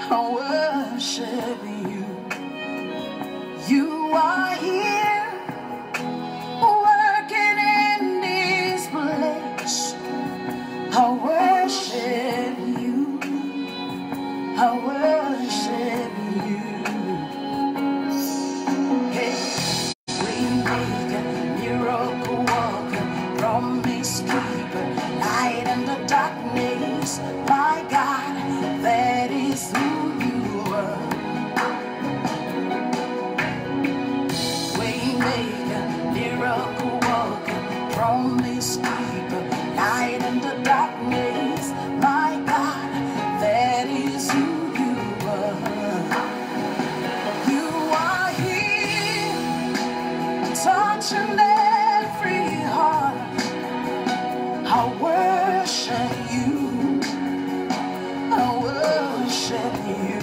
I worship you. You are here, working in this place. I worship you. I worship you. Hey, we make a miracle worker, promise keeper, light in the darkness. My God, that is who you are. We make a miracle worker, promise keeper, light in the darkness. My God, that is who you are. You are here, touching every heart. I worship you. I worship you.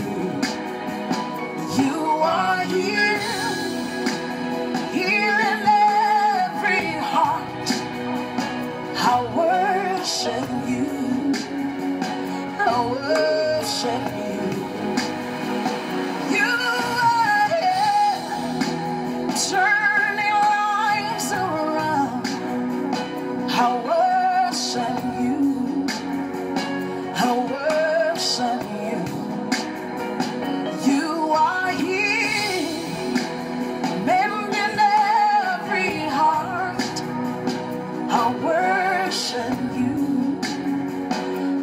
You are here, here in every heart. I worship you. I worship you. You are here, turning lives around. I worship you. I worship you. You are here, mending every heart. I worship you.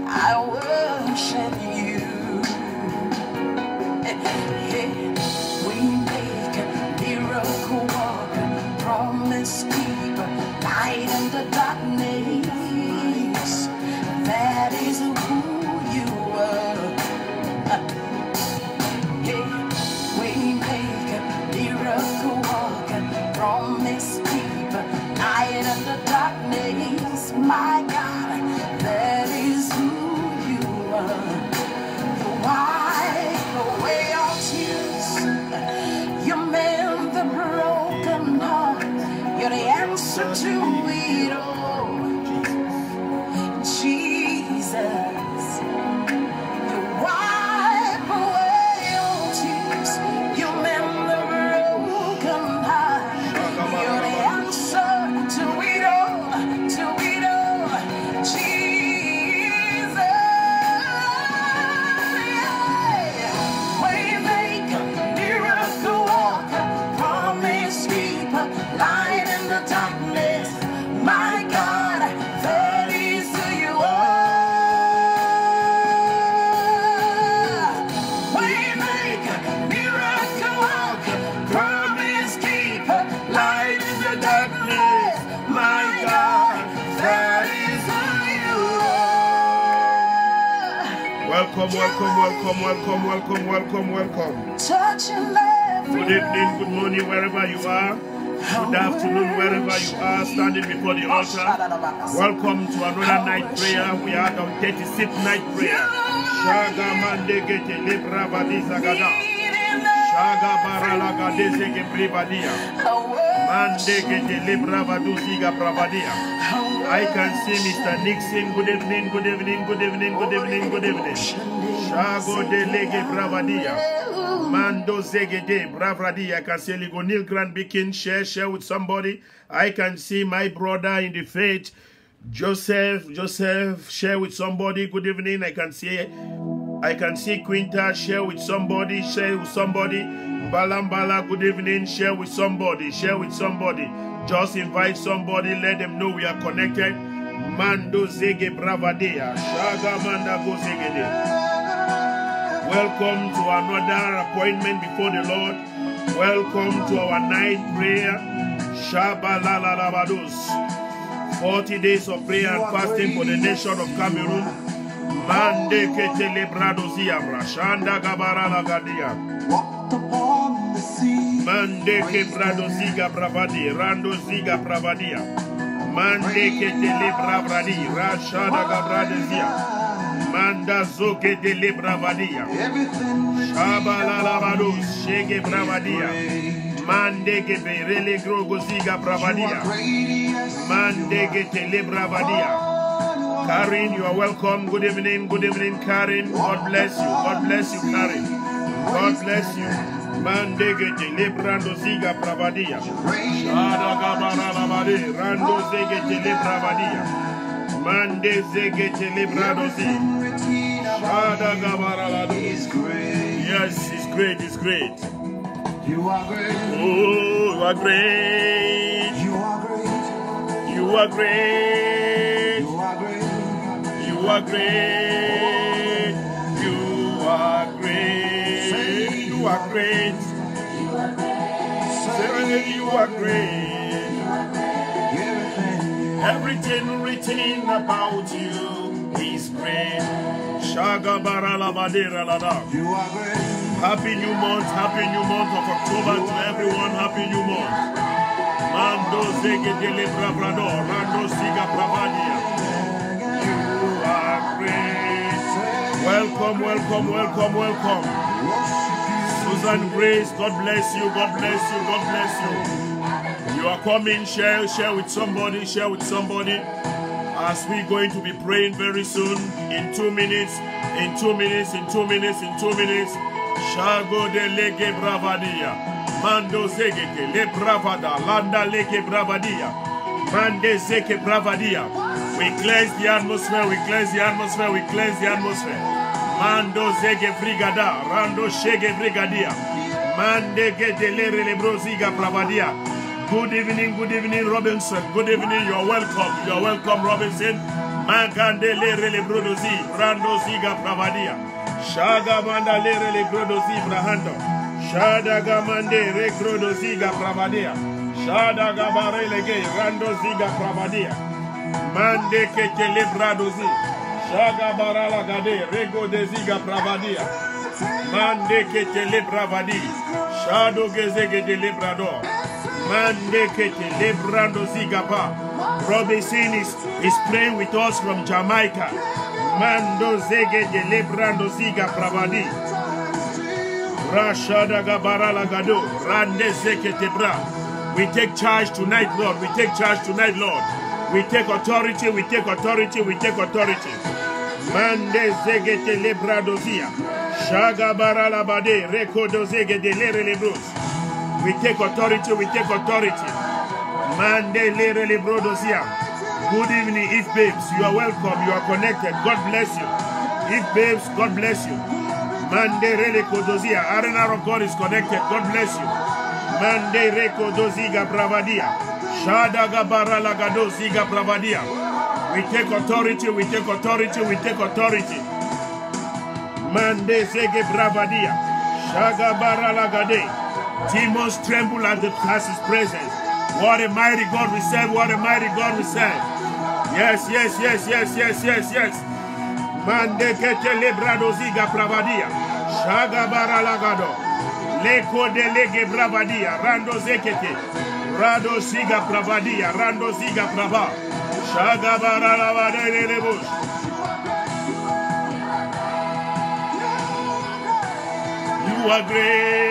I worship you. Hey, we make a miracle worker, promise keeper, light in the darkness. That is who you are. Hey, we make a miracle worker, promise keeper, light in the darkness. My God, that is who you are. You wipe away all tears. You mend the broken heart. You're the answer to it all. Jesus, you wipe away all tears. You mend the broken heart. You're the answer to it all, to it all. Jesus, yeah. We make a miracle worker, promise keeper, light in the darkness. My God, that is who you are. We make a miracle worker, promise keeper, light in the darkness. My God, that is who you are. Welcome, welcome, welcome, welcome, welcome, welcome, welcome. Touching every Good evening, good morning, wherever you are. Good afternoon, wherever you are, standing before the altar. Welcome to another night prayer. We are on 36th night prayer. Shaga mande gete libra badiza gada. Shaga barala gadeze gebribadia. Mande gete libra baduziga bravadia. I can see Mr. Nixon. Good evening, good evening, good evening, good evening, good evening. Shago de lege bravadia. Mando zegede bravradia. I can see Ligonil Grand Bikin. Share with somebody. I can see my brother in the faith, Joseph, share with somebody. Good evening. I can see Quinta, share with somebody, Balambala, good evening, share with somebody, Just invite somebody, let them know we are connected. Mando zege bravadea, shaga manda go zegede. Welcome to another appointment before the Lord. Welcome to our night prayer. Shabalalabados. 40 days of prayer and fasting for the nation of Cameroon. Mande ketele bradozia brashanda gabarala gadia. Mande ke bradoziga bravadi, rando ziga bravadia. Mande ketele bravradi, rashada gabradezia. Manda zoke de le bravadia. Shabalalabados, shege bravadia. Mande ke berele grogoziga bravadia. Mande ke tele bravadia. Karen, you are welcome. Good evening, Karen. God bless you. God bless you, Karen. God bless you. Mandegete lebrando ziga pravadia. Shada gabara labade. Rando zegete lebravadia. Mande zegete lebrado zi. Shada gabara lado. Yes, it's great, it's great. You are great. Oh, you are great. You are great. You are great. You are great. You are great. You are great. You are great. Say you are great. Everything written about you is great. Shaga barala badera lada. You are great. Happy new month of October to everyone. Happy new month. Mando zege de lebravrador, Mando siga pravadia. You are great. Welcome, welcome, welcome, welcome. Susan Grace, God bless you, God bless you, God bless you. You are coming, share with somebody, share with somebody. As we're going to be praying very soon, in 2 minutes, in 2 minutes, in 2 minutes, in 2 minutes. Shago de lege bravadia. Mando zegete le bravada. Landa lege bravadia. Mande zeke bravadia. We cleanse the atmosphere, we cleanse the atmosphere, we cleanse the atmosphere. Mando zege brigada. Rando shege brigadia. Mande gede le relebroziga bravadia. Good evening, Robinson. Good evening, you're welcome, Robinson. Magande le relebrodozi. Rando ziga bravadia. Shaga manda lere le grodozi brahando. Shada gamande re grodoziga pravadia. Shada gabare lege rando ziga pravadia. Mande keke le bradozi. Shaga barala gade rego de ziga pravadia. Mande keke le bravadi. Shado gezege de le brador. Mande keke le brando ziga pa. Robinson is praying with us from Jamaica. Mando zege de lebrando ziga pravadi. Rashada gabarala gado. Rande zeke tebra. We take charge tonight, Lord. We take charge tonight, Lord. We take authority, we take authority, we take authority. Mande zege te lebrado zia. Shaga barala bade. Rekodo zege de lere lebros. We take authority, we take authority. Mande lere lebrodo zia. Good evening, if babes, you are welcome, you are connected. God bless you. If babes, God bless you. Mande rele kodozia, arena of God is connected. God bless you. Mande reko doziga bravadia. Shada gabara lagado ziga bravadia. We take authority, we take authority, we take authority. Mande zege bravadia. Shaga bara lagade. Demons tremble at his presence. What a mighty God we serve, what a mighty God we serve. Yes, yes, yes, yes, yes, yes, yes. Mande kete lebrado ziga bravadia. Shaga bara lagado. Leko de lege bravadia. Rando zekete. Rado ziga bravadia. Rando ziga brava. Shaga bara lavade lebush. You are great.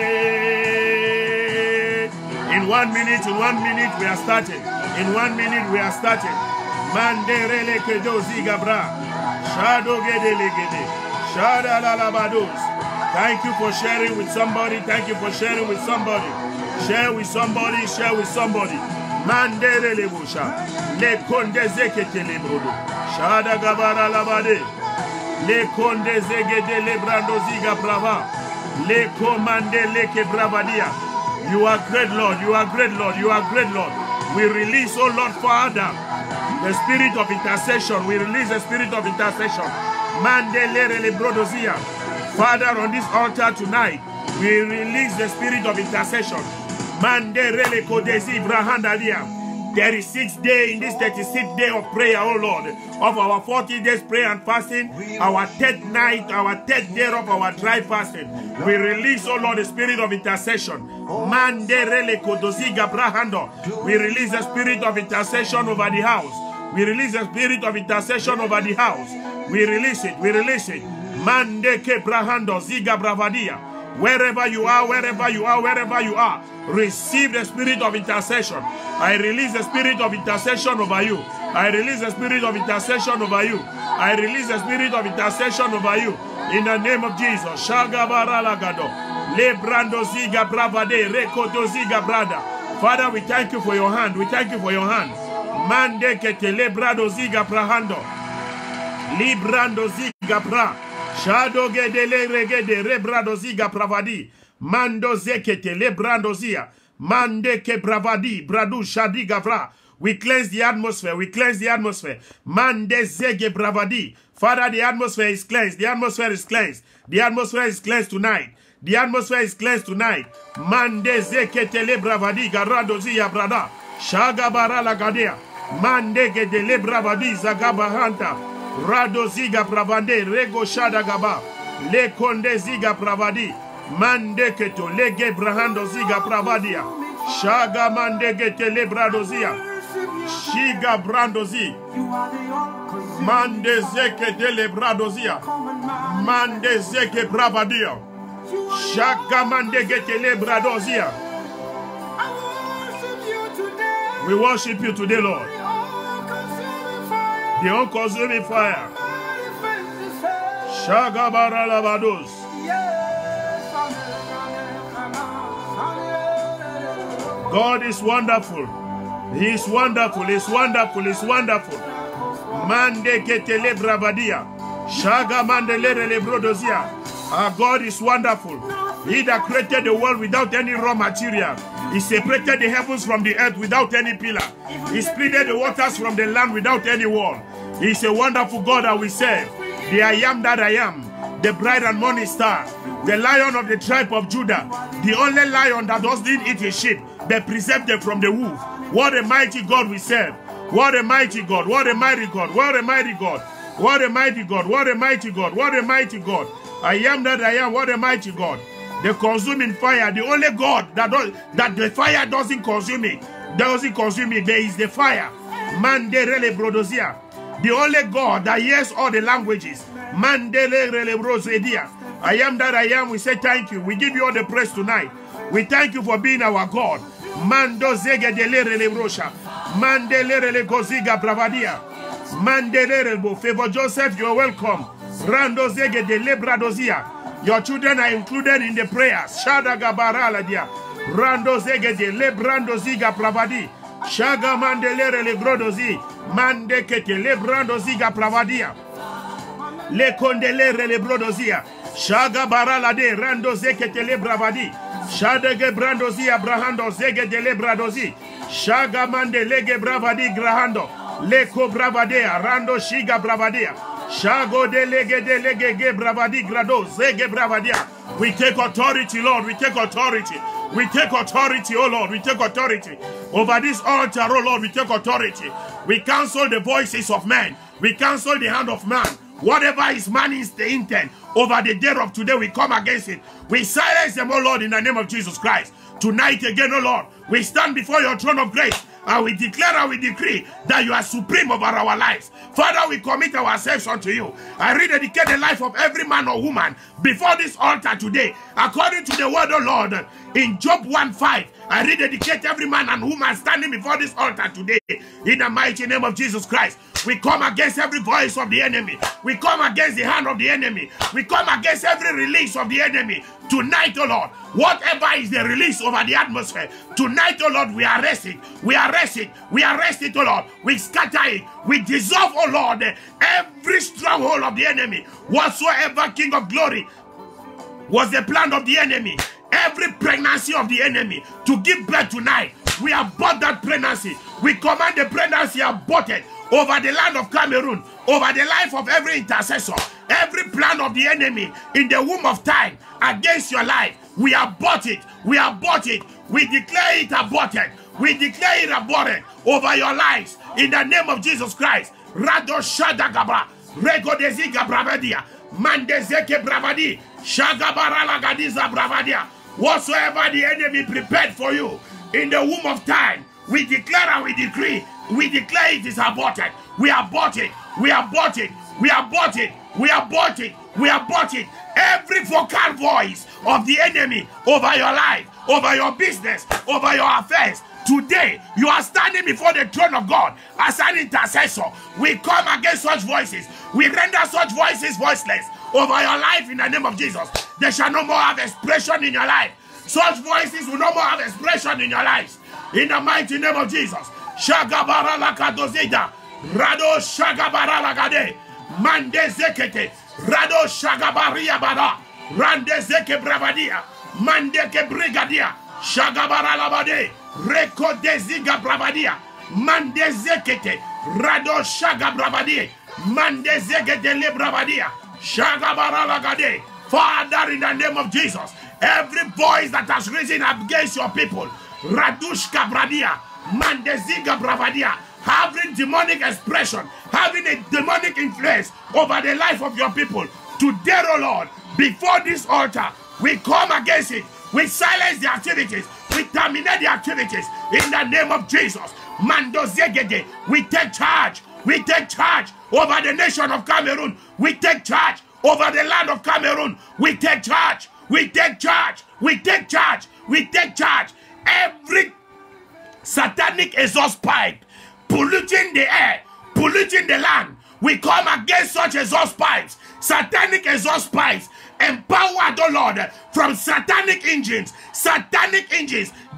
In 1 minute, we are starting. In 1 minute, we are starting. Mande rele kedo ziga bra. Shado gede legede. Shada lalabados. Thank you for sharing with somebody. Thank you for sharing with somebody. Share with somebody. Share with somebody. Mande rele busha. Le konde zekete lebrodo. Shada gabara labade. Le konde zegede lebrando ziga brava. Le komande leke bravadia. You are great, Lord. You are great, Lord. You are great, Lord. We release, oh Lord Father, the spirit of intercession. We release the spirit of intercession. Father, on this altar tonight, we release the spirit of intercession. There is 6 days in this 36th day of prayer, oh Lord, of our 40 days prayer and fasting, our 10th night, our 10th day of our dry fasting. We release, oh Lord, the spirit of intercession. We release the spirit of intercession over the house. We release the spirit of intercession over the house. We release it, we release it. Mande ke brahando ziga bravadia. Wherever you are, wherever you are, wherever you are, receive the spirit of intercession. I release the spirit of intercession over you. I release the spirit of intercession over you. I release the spirit of intercession over you. In the name of Jesus. Shagabaralagado. Lebrando ziga bravade. Rekoto ziga brada. Father, we thank you for your hand. We thank you for your hand. Mande kete lebrado ziga prahando. Librando ziga pra. Shado gedele regede rebrado ziga pravadi. Mando zekete lebrando zia. Mande ke bravadi. Bradu shadi gavra. We cleanse the atmosphere. We cleanse the atmosphere. Mande zege bravadi. Father, the atmosphere is cleansed. The atmosphere is cleansed. The atmosphere is cleansed tonight. The atmosphere is cleansed tonight. Mande zeke tele bravadi garado zia brada. Shaga barala gadea. Mande ge dele bravadi zagaba hanta. Rado ziga bravande rego shada gaba. Le konde ziga bravadi. Mande keto lege brahando ziga bravadia. Shaga mande ge tele brado zia. Shiga brandozi. Mande zeke dele bradozia. Mande zeke bravadia. Shaga mande getele bradozia. We worship you today, Lord. The unconsuming fire. Shaga baralabados. God is wonderful. He is wonderful, he is wonderful, he is wonderful. Mande ketele bravadia. Shaga mandele lebrodozia. Our God is wonderful. He that created the world without any raw material. He separated the heavens from the earth without any pillar. He split the waters from the land without any wall. He is a wonderful God that we serve. The I am that I am. The bright and morning star. The Lion of the tribe of Judah. The only lion that doesn't eat his sheep, but preserved them from the wolf. What a mighty God we serve. What a mighty God. What a mighty God. What a mighty God. What a mighty God. What a mighty God. What a mighty God. I am that I am. What a mighty God. The consuming fire. The only God that the fire doesn't consume it. Doesn't consume it. There is the fire. Mandele brodozia. The only God that hears all the languages. Mandele brodosia. I am that I am. We say thank you. We give you all the praise tonight. We thank you for being our God. Mando zege delere le brosha. Mandelere le goziga bravadia. Mandelere bo. Favor Joseph, you're welcome. Rando zege de lebradozia. Your children are included in the prayers. Shada gabarala dia. Rando zege de lebrando ziga pravadi. Shaga mandelere le grodozi. Mande kete lebrando ziga pravadia. Le kondelere le brodozia. Shaga barala de rando zeke tele bravadi. Shadege brandozi abrahando zege dele bradozi. Shaga mande lege bravadi grahando. Leko bravadea rando shiga bravadea. Shago delege ge bravadi grado zege bravadia. We take authority, Lord. We take authority. We take authority, oh Lord. We take authority over this altar, oh Lord. We take authority. We cancel the voices of men. We cancel the hand of man. Whatever is man's the intent over the day of today, we come against it. We silence them, oh Lord, in the name of Jesus Christ. Tonight again, oh Lord, we stand before your throne of grace and we declare and we decree that you are supreme over our lives. Father, we commit ourselves unto you. I rededicate the life of every man or woman before this altar today. According to the word, oh Lord, in Job 1:5, I rededicate every man and woman standing before this altar today. In the mighty name of Jesus Christ, we come against every voice of the enemy. We come against the hand of the enemy. We come against every release of the enemy. Tonight, oh Lord, whatever is the release over the atmosphere, tonight, oh Lord, we arrest it. We arrest it. We arrest it, oh Lord. We scatter it. We dissolve, oh Lord, every stronghold of the enemy. Whatsoever, King of glory, was the plan of the enemy. Every pregnancy of the enemy to give birth tonight, we abort that pregnancy. We command the pregnancy aborted over the land of Cameroon, over the life of every intercessor. Every plan of the enemy in the womb of time against your life, we abort it. We abort it. We declare it aborted. We declare it aborted over your lives in the name of Jesus Christ. Rado Shadagaba, Rego Deziga Bravadia, Mandezeke Bravadi, Shagabara Lagadiza Bravadia. Whatsoever the enemy prepared for you in the womb of time, we declare and we decree, we declare it is aborted. We abort it. We abort it. We abort it. We abort it. We abort it. Every vocal voice of the enemy over your life, over your business, over your affairs, Today, you are standing before the throne of God as an intercessor. We come against such voices. We render such voices voiceless over your life in the name of Jesus. They shall no more have expression in your life. Such voices will no more have expression in your lives. In the mighty name of Jesus. Shagabara lakadozida. Rado shagabara lagade. Mande zekete. Rado shagabaria bara. Rande zeke bravadia. Mande ke brigadia. Shagabara labade. Reko deziga bravadia. Mande zekete. Rado shagabravadia. Mande zekete le bravadia. Shagabara lagade. Father, in the name of Jesus, every voice that has risen against your people, Radushka Bradia, Mandeziga Bravadia, having demonic expression, having a demonic influence over the life of your people, today, oh Lord, before this altar, we come against it. We silence the activities. We terminate the activities in the name of Jesus. Mando Zegede, we take charge. We take charge over the nation of Cameroon. We take charge over the land of Cameroon. We take charge. We take charge. We take charge. We take charge. Every satanic exhaust pipe polluting the air, polluting the land, we come against such exhaust pipes, satanic exhaust pipes, empowered, oh Lord, from satanic engines,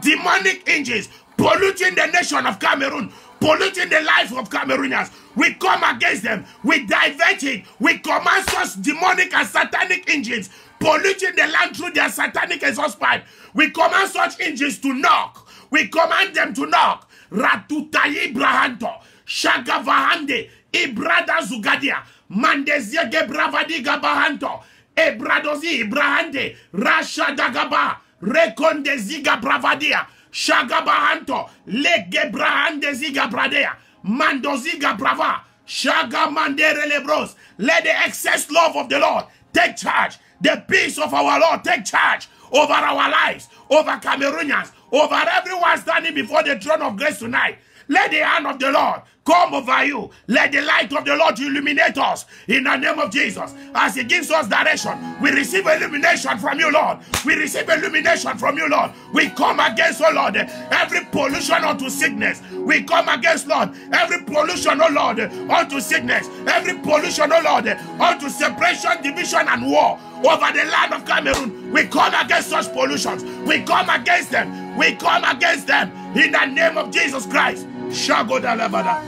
demonic engines, polluting the nation of Cameroon, polluting the life of Cameroonians. We come against them. We divert it. We command such demonic and satanic engines polluting the land through their satanic exhaust pipe. We command such engines to knock. We command them to knock. Ratutayi Brahanto, Shagavahande, Ibrada Zugadia, Mandeziege Bravadiga Bahanto, Ebradozi Ibrahande, Rasha Dagaba, Rekonde Ziga Bravadia, Shagabahanto, Lege Brahande Ziga Bradea, Mandoziga Brava, Shaga Mandere Lebros. Let the excess love of the Lord take charge. The peace of our Lord take charge over our lives, over Cameroonians, over everyone standing before the throne of grace tonight. Let the hand of the Lord come over you. Let the light of the Lord illuminate us in the name of Jesus. As He gives us direction, we receive illumination from you, Lord. We receive illumination from you, Lord. We come against, oh Lord, every pollution unto sickness. We come against, Lord, every pollution, oh Lord, unto sickness. Every pollution, oh Lord, unto separation, division, and war over the land of Cameroon. We come against such pollutions. We come against them. We come against them in the name of Jesus Christ. Shagoda Labada.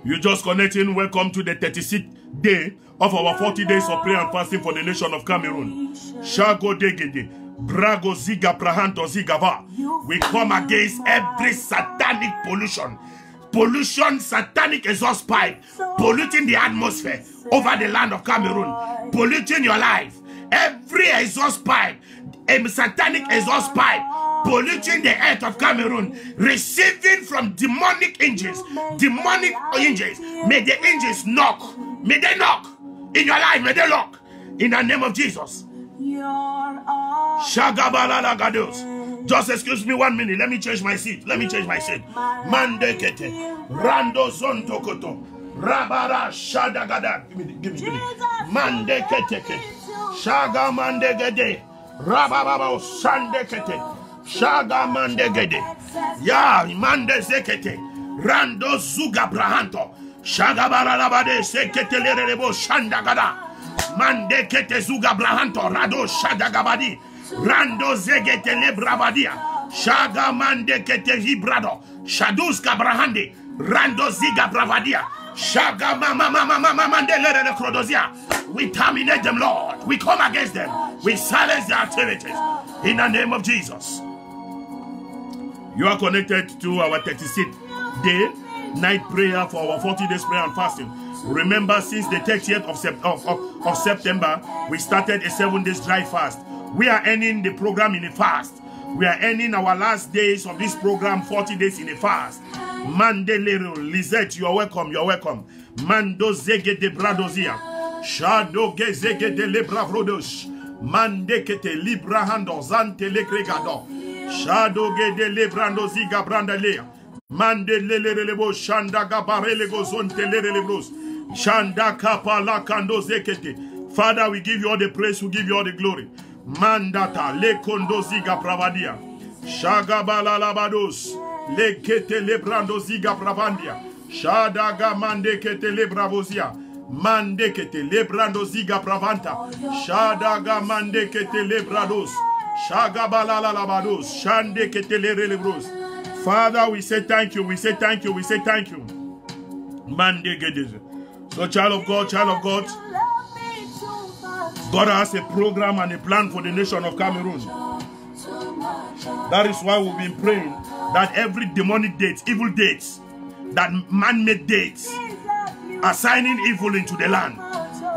You just connecting. Welcome to the 36th day of our 40 days of prayer and fasting for the nation of Cameroon. Shago Degede, Brago Ziga Prahanto Zigava. We come against every satanic pollution. Pollution, satanic exhaust pipe, polluting the atmosphere over the land of Cameroon, polluting your life. Every exhaust pipe, a satanic exhaust pipe, polluting the earth of Cameroon, receiving from demonic engines. Demonic engines. May the engines knock. May they knock in your life. May they knock in the name of Jesus. Shagabalala Gados. Just excuse me 1 minute. Let me change my seat. Let me change my seat. Mandekete. Rando Zonto Koto. Rabara Shadagada. Give me. Mandekete. Shaga Mandegede. Rababa Sandekete. Shaga Mandegede. Ya Mande Zekete. Rando Zuga Brahanto. Shaga Baralabade Sekete Lerebo Shandagada. Mandekete Zuga Brahanto. Rado Shadagabadi. Rando Zegete Lebravadia. Shaga Mandekete Hibrado. Shaduska Brahandi. Rando Ziga Bravadia. Shaga Mama Mandele Crodozia. We terminate them, Lord. We come against them. We silence their activities. In the name of Jesus. You are connected to our 36th day night prayer for our 40 days prayer and fasting. Remember, since the 30th of September, we started a 7 days dry fast. We are ending the program in a fast. We are ending our last days of this program, 40 days in a fast. Mandelero, Lizette, you are welcome, you are welcome. Mando Zege de Bradozia. Shado Gezege de Lebravrodos. Mandekete Librahando Zante Legregado. Shado Gede Lebrando Ziga Brandalea. Mandelelebo Shanda Gabarele Gozonte Lerebros. Shanda Kapala Kando Zekete. Father, we give you all the praise, we give you all the glory. Mandata Le Kondo Ziga Pravadia. Shagabala labados. Lekete lebrando ziga bravandia. Shadaga mande kete lebravosia. Mande kete lebrando ziga bravanta. Shadaga mande kete lebrados. Shagabala labados. Shande kete lebros. Father, we say thank you. We say thank you. We say thank you. Mande gedeze. So child of God, God has a program and a plan for the nation of Cameroon. That is why we've been praying that every demonic date, evil dates, that man-made dates, assigning evil into the land,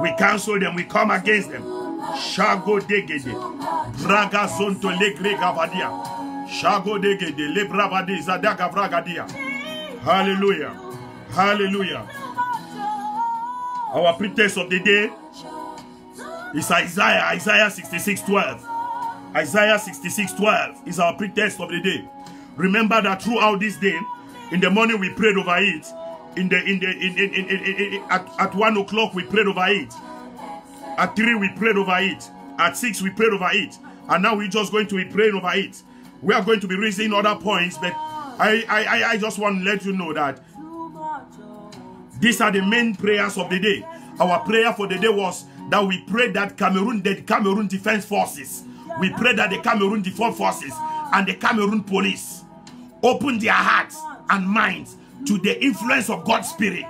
we cancel them, we come against them. Shago degede, braga zonto legre gavadia, shago degede, lebravadi zadaga vragadia. Hallelujah, hallelujah. Our pretext of the day is Isaiah 66:12. Isaiah 66:12 is our pretext of the day. Remember that throughout this day, in the morning we prayed over it. At 1 o'clock we prayed over it. At 3 we prayed over it. At 6 we prayed over it. And now we're just going to be praying over it. We are going to be raising other points, but I just want to let you know that these are the main prayers of the day. Our prayer for the day was that we prayed that the Cameroon Defense Forces, we prayed that the Cameroon Defense Forces and the Cameroon Police open their hearts and minds to the influence of God's Spirit,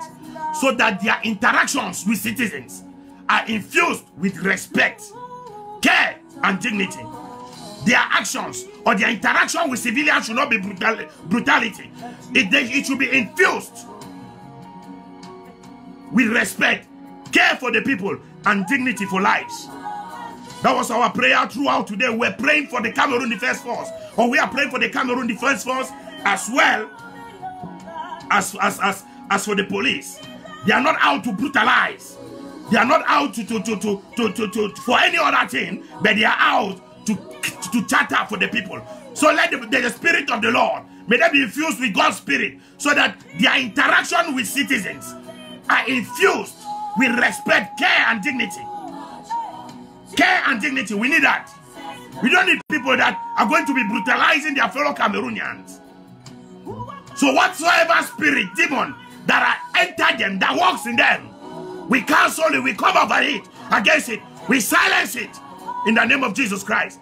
so that their interactions with citizens are infused with respect, care, and dignity. Their actions or their interaction with civilians should not be brutality. It should be infused with respect, care for the people, and dignity for lives. That was our prayer throughout today. We're praying for the Cameroon Defense Force, or we are praying for the Cameroon Defense Force as well as for the police. They are not out to brutalize. They are not out to for any other thing, but they are out to chatter for the people. So let the Spirit of the Lord, may they be infused with God's Spirit, so that their interaction with citizens are infused with respect, care, and dignity. Care and dignity, we need that. We don't need people that are going to be brutalizing their fellow Cameroonians. So whatsoever spirit, demon that are entered them, that works in them, we cancel it, we come over it, against it, we silence it in the name of Jesus Christ.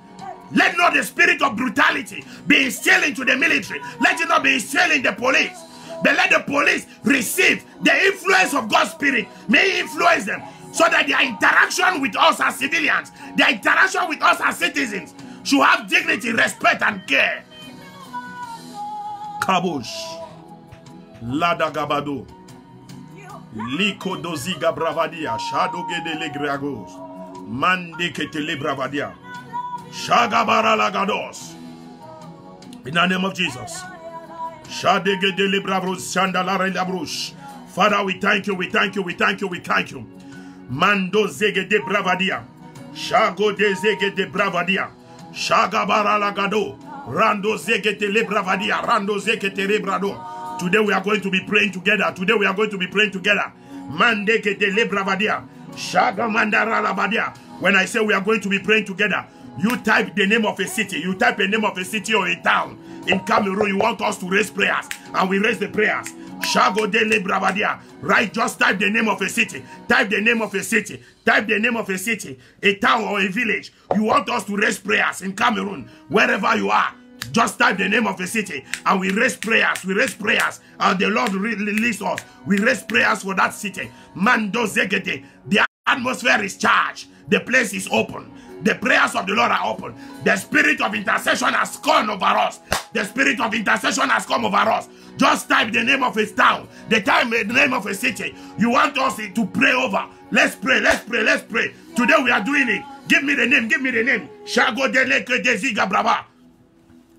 Let not the spirit of brutality be instilled into the military. Let it not be instilled in the police. But let the police receive the influence of God's Spirit. May influence them, so that their interaction with us as civilians, their interaction with us as citizens, should have dignity, respect, and care. Kabush. Lada Gabado. Liko doziga bravadia. Shadoge de legragos. Mande ketele bravadia. Shagabara lagados. In the name of Jesus. Father, we thank you, we thank you, we thank you, we thank you. Mando zege de bravadia. Shago de zege de bravadia. Shagabara lagado. Rando zege de le bravadia. Rando zege de lebrado. Today we are going to be praying together. Today we are going to be praying together. Mande ke de le bravadia. Shaga mandara labadia. When I say we are going to be praying together, you type the name of a city. You type the name of a city or a town in Cameroon. You want us to raise prayers, and we raise the prayers. Shago de le bravadia. Right, just type the name of a city. Type the name of a city. Type the name of a city, a town or a village. You want us to raise prayers in Cameroon, wherever you are. Just type the name of a city, and we raise prayers. We raise prayers, and the Lord release us. We raise prayers for that city. Mando zegete. The atmosphere is charged. The place is open. The prayers of the Lord are open. The spirit of intercession has come over us. The spirit of intercession has come over us. Just type the name of a town, the name of a city you want us to pray over. Let's pray, let's pray, let's pray. Today we are doing it. Give me the name, give me the name. Shago de leke de ziga brava.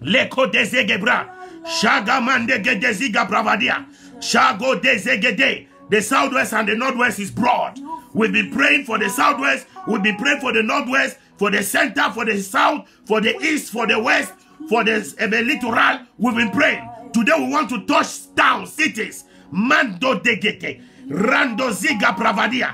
Leko de zegebra. Shaga mande ge de ziga bravadia. Shago de zegede. The southwest and the northwest is broad. We'll be praying for the southwest. We'll be praying for the northwest, for the center, for the south, for the east, for the west, for the littoral. We've been praying. Today we want to touch down cities. Mando degete. Rando ziga bravadia.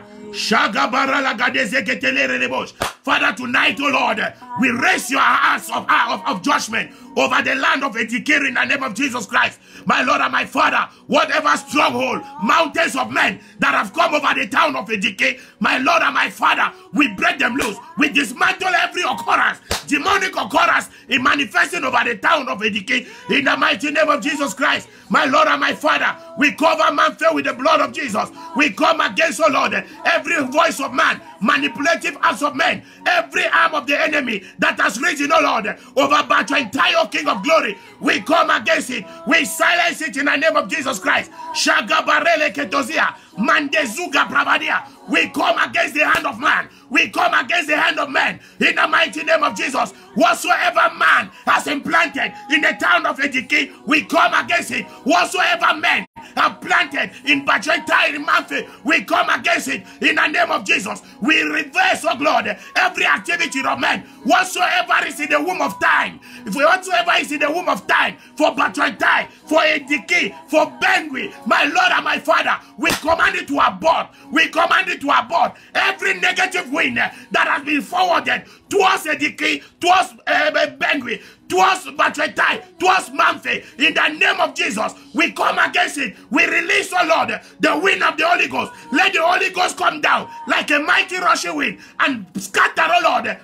Father, tonight, oh Lord, we raise your hands of judgment over the land of Edikir in the name of Jesus Christ. My Lord and my Father, whatever stronghold, mountains of men that have come over the town of Edikir, my Lord and my Father, we break them loose. We dismantle every occurrence, demonic occurrence in manifesting over the town of Edikir in the mighty name of Jesus Christ. My Lord and my Father, we cover Manfred with the blood of Jesus. We come against, oh Lord, every voice of man, manipulative acts of men, every arm of the enemy that has risen, oh Lord, over Bacho entire King of Glory. We come against it. We silence it in the name of Jesus Christ. Shagabarele Ketozia, Mandezuga Bravadia. We come against the hand of man. We come against the hand of man in the mighty name of Jesus. Whatsoever man has implanted in the town of Edikir, we come against it. Whatsoever man have planted in Bajenta in Manfred, we come against it in the name of Jesus. We reverse, oh Lord, every activity of man. Whatsoever is in the womb of time, whatsoever is in the womb of time for Bajenta, for Edikir, for Bengui, my Lord and my Father, we command it to abort. We command it to abort every negative wind that has been forwarded towards Edikir, towards Bengui, towards Bajenta, towards Manfred. In the name of Jesus, we come against it. We release, oh Lord, the wind of the Holy Ghost. Let the Holy Ghost come down like a mighty rushing wind and scatter, oh Lord,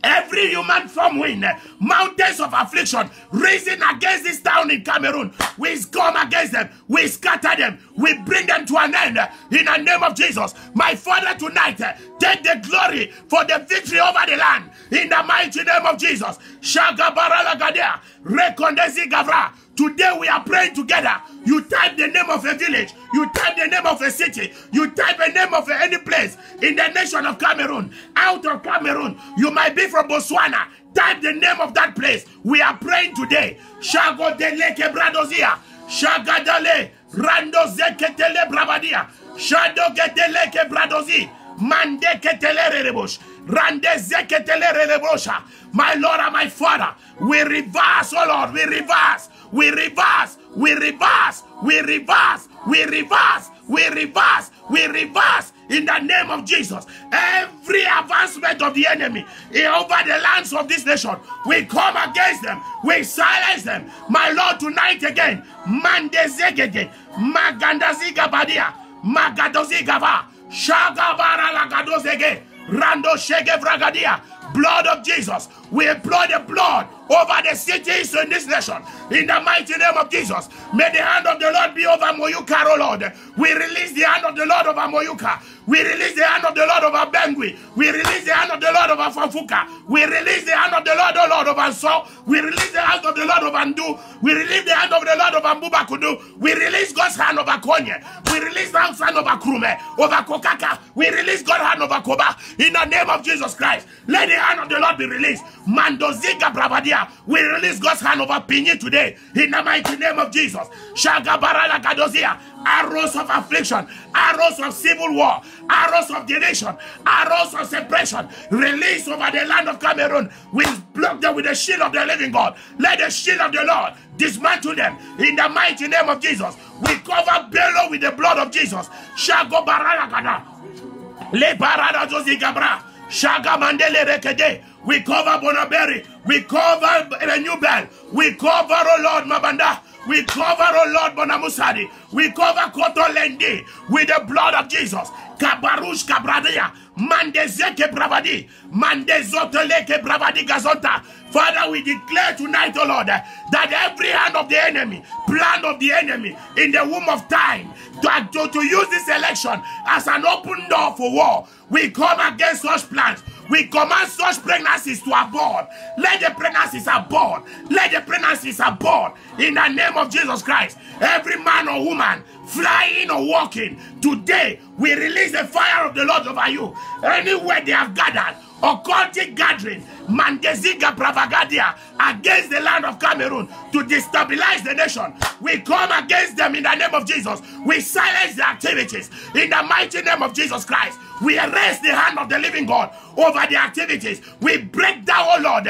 every human form wind, mountains of affliction rising against this town in Cameroon. We come against them. We scatter them. We bring them to an end in the name of Jesus. My Father, tonight, take the glory for the victory over the land in the mighty name of Jesus. Shagabaralagadea, Rekondezi Gavra. Today we are praying together. You type the name of a village. You type the name of a city. You type the name of any place in the nation of Cameroon. Out of Cameroon. You might be from Botswana. Type the name of that place. We are praying today. Shago deleke bradozia. Shagadale. Rando zeketele bravadia. Shado gedeleke bradozi. Mande ketele rebosh. Rande zeketele rebosha. My Lord and my Father, we reverse, oh Lord, we reverse. We reverse, we reverse, we reverse, we reverse, we reverse, we reverse in the name of Jesus. Every advancement of the enemy over the lands of this nation, we come against them, we silence them. My Lord, tonight again, Mandezegede, Magandazigabadia, Magadozigava, Shagabara Lagadozege, Rando Shege Vragadia. Blood of Jesus, we employ the blood over the cities in this nation. In the mighty name of Jesus, may the hand of the Lord be over Moyuka, oh Lord. We release the hand of the Lord over Moyuka. We release the hand of the Lord over Bengui. We release the hand of the Lord over Fanfuka. We release the hand of the Lord, oh Lord, over Anso. We release the hand of the Lord over Andu. We release the hand of the Lord over Mbuba Kudu. We release God's hand over Konye. We release God's hand over Krume, over Kokaka. We release God's hand over Koba. In the name of Jesus Christ, let the hand of the Lord be released. Mandoziga Bravadia. We release God's hand over Pinyi today. In the mighty name of Jesus. Shagabarala Gadozia. Arrows of affliction, arrows of civil war, arrows of division, arrows of separation, release over the land of Cameroon. We block them with the shield of the living God. Let the shield of the Lord dismantle them in the mighty name of Jesus. We cover Bello with the blood of Jesus. Shago Baralagada, Le Barada Jozigabra, Shaga Mandele Rekede. We cover Bonaberry. We cover Renewbel. We cover, oh Lord, Mabanda. We cover, oh Lord, Bonamusadi. We cover Kotolendi with the blood of Jesus. Kabarush Kabradia. Mandezeke Bravadi. Mandezoteleke Bravadi Gazonta. Father, we declare tonight, oh Lord, that every hand of the enemy, plan of the enemy in the womb of time, to use this election as an open door for war, we come against such plans. We command such pregnancies to abort. Let the pregnancies abort. Let the pregnancies abort. In the name of Jesus Christ. Every man or woman flying or walking, today we release the fire of the Lord over you. Anywhere they have gathered, occultic gathering, Mandeziga Bravagadia, against the land of Cameroon to destabilize the nation. We come against them in the name of Jesus. We silence the activities in the mighty name of Jesus Christ. We arrest the hand of the living God over the activities. We break down, oh Lord,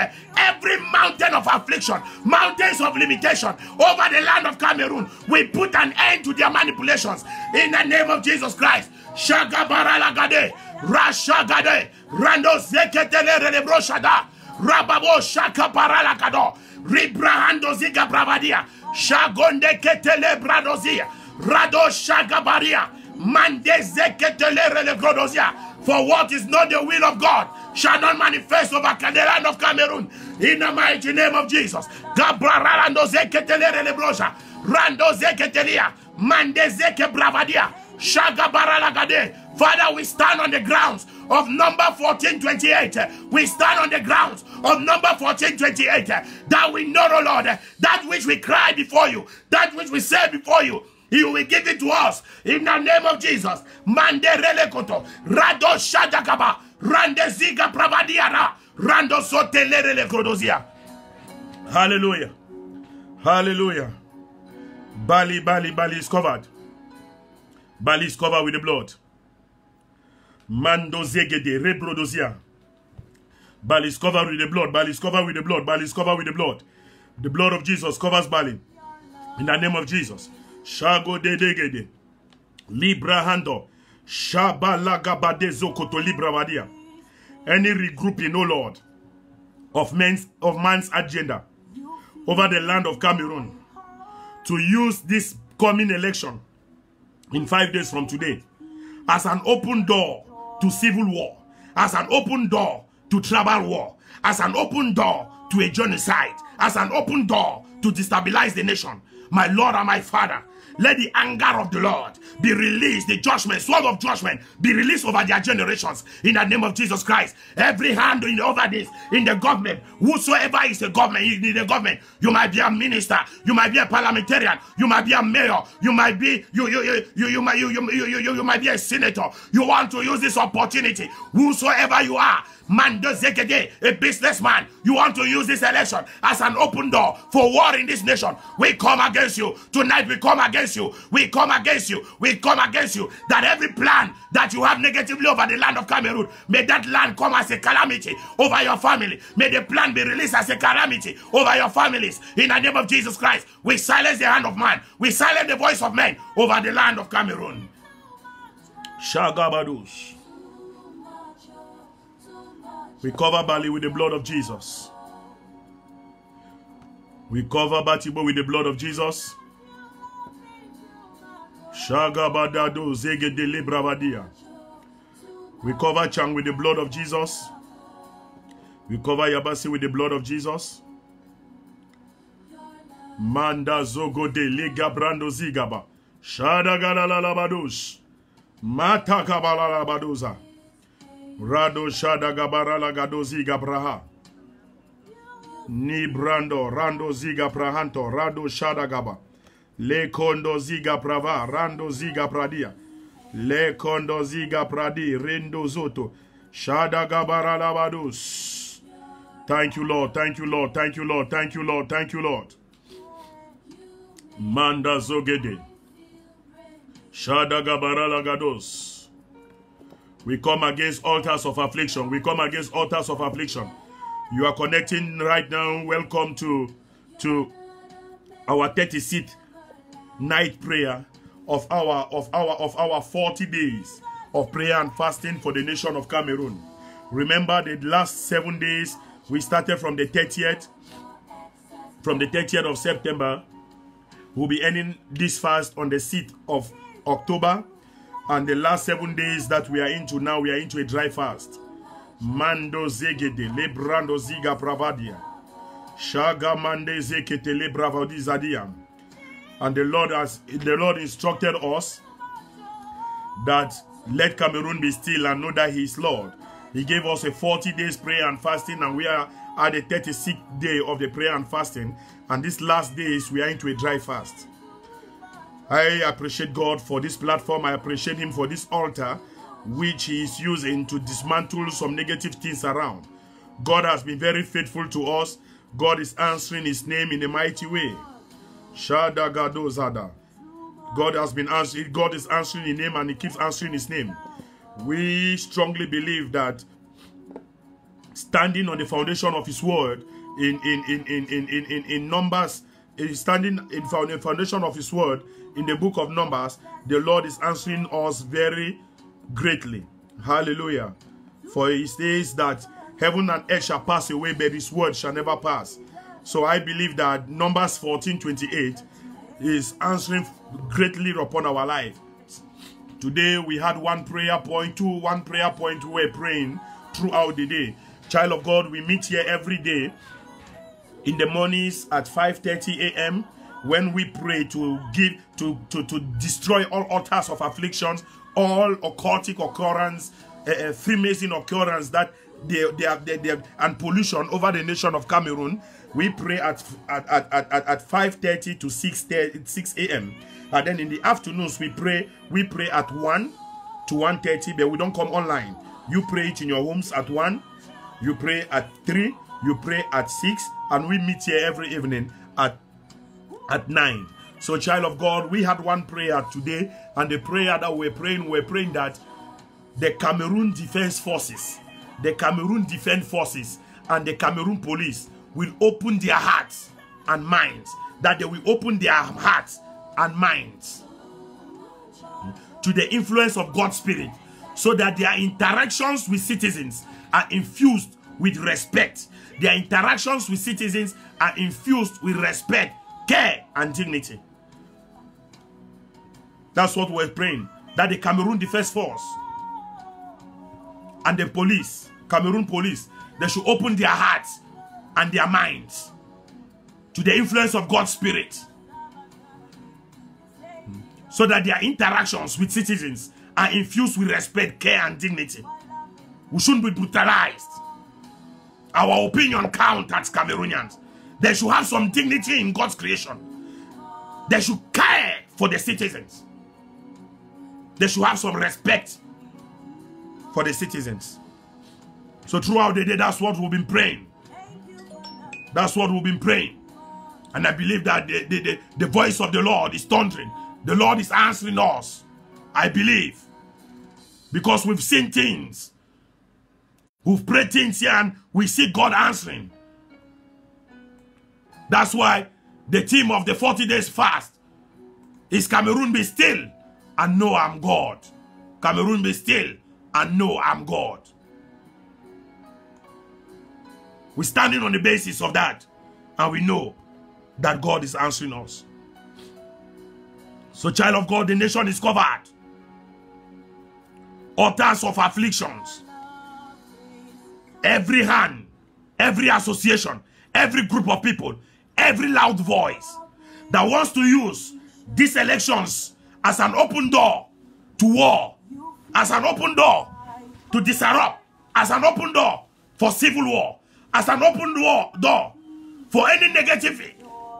every mountain of affliction, mountains of limitation over the land of Cameroon, we put an end to their manipulations in the name of Jesus Christ. Shagabaralagade, Rashagade, Rando Zeketele Relebroshada, Rababo Shaka Paralakado, Ribrahando Ziga Bravadia, Shagonde Ketele Bradozia, Rado Shagabaria, Mande Zeketele Relegrodozia. For what is not the will of God shall not manifest over the land of Cameroon. In the mighty name of Jesus. Gabrarando Zeketele Relebrosha, Rando Zeketelia, Mande Zeke Bravadia, Shagabaralagade. Father, we stand on the grounds of number 1428. We stand on the grounds of number 1428. That we know, oh Lord, that which we cry before you, that which we say before you, you will give it to us in the name of Jesus. Mande Relekoto, Rado Shadakaba, Rande Ziga Pravadiana, Rando Sotelere Lekrodozia. Hallelujah. Hallelujah. Bali is covered. Bali is covered with the blood. Mando Zegede, Rebrodozia. Bali is covered with the blood. Bali is covered with the blood. Bali is covered with the blood. The blood of Jesus covers Bali. In the name of Jesus. Shago de degede. Libra hando. Shabalagabade zokoto libra vadia. Any regrouping, oh Lord, of man's agenda over the land of Cameroon to use this coming election in 5 days from today as an open door to civil war, as an open door to tribal war, as an open door to a genocide, as an open door to destabilize the nation. My Lord and my Father, let the anger of the Lord be released, the judgment, sword of judgment, be released over their generations in the name of Jesus Christ. Every hand over this, in the government, whosoever is a government, in the government, you might be a minister, you might be a parliamentarian, you might be a mayor, you might be you might be a senator. You want to use this opportunity, whosoever you are. Mando Zegede, a businessman, you want to use this election as an open door for war in this nation. We come against you. Tonight we come against you. We come against you. We come against you. That every plan that you have negatively over the land of Cameroon, may that land come as a calamity over your family. May the plan be released as a calamity over your families. In the name of Jesus Christ, we silence the hand of man. We silence the voice of men over the land of Cameroon. Shagabadush. We cover Bali with the blood of Jesus. We cover Batibo with the blood of Jesus. Shagabadado Zegedele Bravadia. We cover Chang with the blood of Jesus. We cover Yabasi with the blood of Jesus. Manda Zogode Lega Brando Zigaba. Shadagalalabadush. Matakabalalabaduza. Rado Shada Gabarala Gadozi Gabraha Ni Brando Rando Ziga Prahanto Rado Shada Gaba Le Kondo Ziga Prava Rando Ziga Pradia Le Kondo Ziga Pradi Rendo Zoto Shada Gabarala Badus. Thank you, Lord. Thank you, Lord. Thank you, Lord. Thank you, Lord. Thank you, Lord. Manda Zogede Shada Gabarala Gados. We come against altars of affliction. We come against altars of affliction. You are connecting right now. Welcome to our 36th night prayer of our 40 days of prayer and fasting for the nation of Cameroon. Remember, the last 7 days we started from the 30th. From the 30th of September, we'll be ending this fast on the 6th of October. And the last 7 days that we are into now, we are into a dry fast. Mando zegede lebrando ziga pravadia. Shaga mande zekete lebravadi zadia. And the Lord instructed us that let Cameroon be still and know that He is Lord. He gave us a 40 days prayer and fasting, and we are at the 36th day of the prayer and fasting. And these last days we are into a dry fast. I appreciate God for this platform. I appreciate Him for this altar, which He is using to dismantle some negative things around. God has been very faithful to us. God is answering His name in a mighty way. Shada Gado Zada. God has been answering. God is answering His name, and He keeps answering His name. We strongly believe that standing on the foundation of His word in Numbers, standing in the foundation of his word in the book of Numbers, the Lord is answering us very greatly. Hallelujah. For he says that heaven and earth shall pass away, but his word shall never pass. So I believe that Numbers 14:28 is answering greatly upon our life. Today we had one prayer point, one prayer point we were praying throughout the day. Child of God, we meet here every day in the mornings at 5:30 a.m. when we pray to destroy all altars of afflictions, all occultic occurrence, Freemason occurrence that they and pollution over the nation of Cameroon. We pray at 5:30 to 6 a.m. And then in the afternoons we pray at 1 to 1:30, but we don't come online. You pray it in your homes at 1, you pray at 3, you pray at 6, and we meet here every evening at 9. So child of God, we had one prayer today, and the prayer that we're praying that the Cameroon Defense Forces, and the Cameroon Police will open their hearts and minds, that they will open their hearts and minds to the influence of God's Spirit, so that their interactions with citizens are infused with respect. Their interactions with citizens are infused with respect, care, and dignity. That's what we're praying, that the Cameroon Defense Force and the police, Cameroon Police, they should open their hearts and their minds to the influence of God's Spirit, so that their interactions with citizens are infused with respect, care, and dignity. We shouldn't be brutalized. Our opinion counts as Cameroonians. They should have some dignity in God's creation. They should care for the citizens. They should have some respect for the citizens. So throughout the day, that's what we've been praying. That's what we've been praying. And I believe that the voice of the Lord is thundering. The Lord is answering us. I believe. Because we've seen things. We've prayed things here and we see God answering. That's why the theme of the 40 days fast is Cameroon be still and know I'm God. Cameroon be still and know I'm God. We're standing on the basis of that, and we know that God is answering us. So child of God, the nation is covered. Altars of afflictions. Every hand, every association, every group of people, every loud voice that wants to use these elections as an open door to war, as an open door to disrupt, as an open door for civil war, as an open door for any negative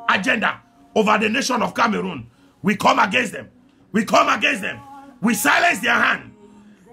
agenda over the nation of Cameroon, we come against them. We come against them. We silence their hand.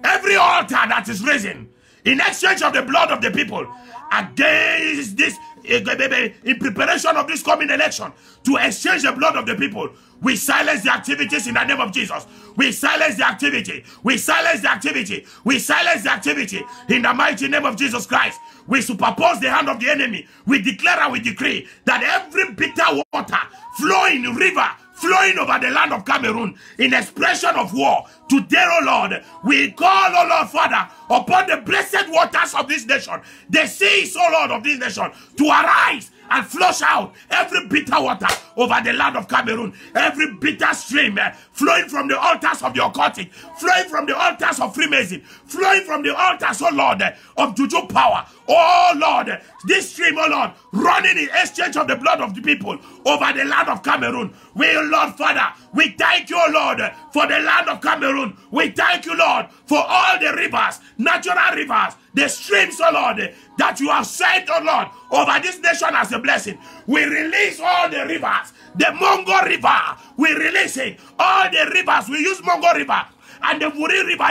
Every altar that is risen in exchange of the blood of the people against this, in preparation of this coming election, to exchange the blood of the people, we silence the activities in the name of Jesus. We silence the activity. We silence the activity. We silence the activity in the mighty name of Jesus Christ. We superpose the hand of the enemy. We declare and we decree that every bitter water flowing river, flowing over the land of Cameroon in expression of war, today, oh Lord, we call, oh Lord, Father, upon the blessed waters of this nation, the seas, oh Lord, of this nation, to arise and flush out every bitter water over the land of Cameroon, every bitter stream flowing from the altars of the occultic, flowing from the altars of Freemason, flowing from the altars, oh Lord, of Juju power. Oh Lord, this stream, oh Lord, running in exchange of the blood of the people over the land of Cameroon. We, Lord Father, we thank you, oh Lord, for the land of Cameroon. We thank you, Lord, for all the rivers, natural rivers, the streams, oh Lord, that you have sent, oh Lord, over this nation as a blessing. We release all the rivers, the Mongo River, we release it. All the rivers, we use Mongo River and the Vuri River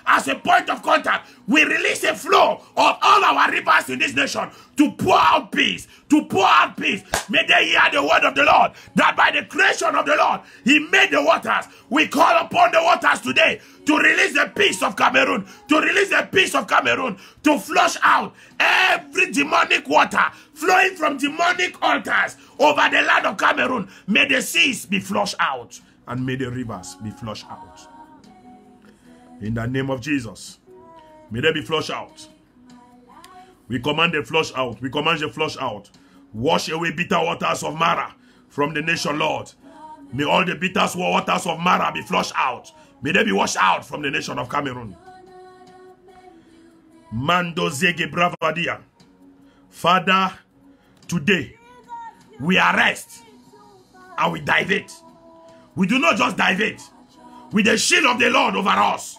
as a point of contact. We release a flow of all our rivers in this nation to pour out peace, to pour out peace. May they hear the word of the Lord, that by the creation of the Lord, He made the waters. We call upon the waters today to release the peace of Cameroon, to release the peace of Cameroon, to flush out every demonic water flowing from demonic altars over the land of Cameroon. May the seas be flushed out, and may the rivers be flushed out. In the name of Jesus, may they be flushed out. We command the flush out. We command the flush out. Wash away bitter waters of Mara from the nation, Lord. May all the bitter waters of Mara be flushed out. May they be washed out from the nation of Cameroon. Mando Zege Bravadia. Father, today we arrest and we divert. We do not just divert. With the shield of the Lord over us,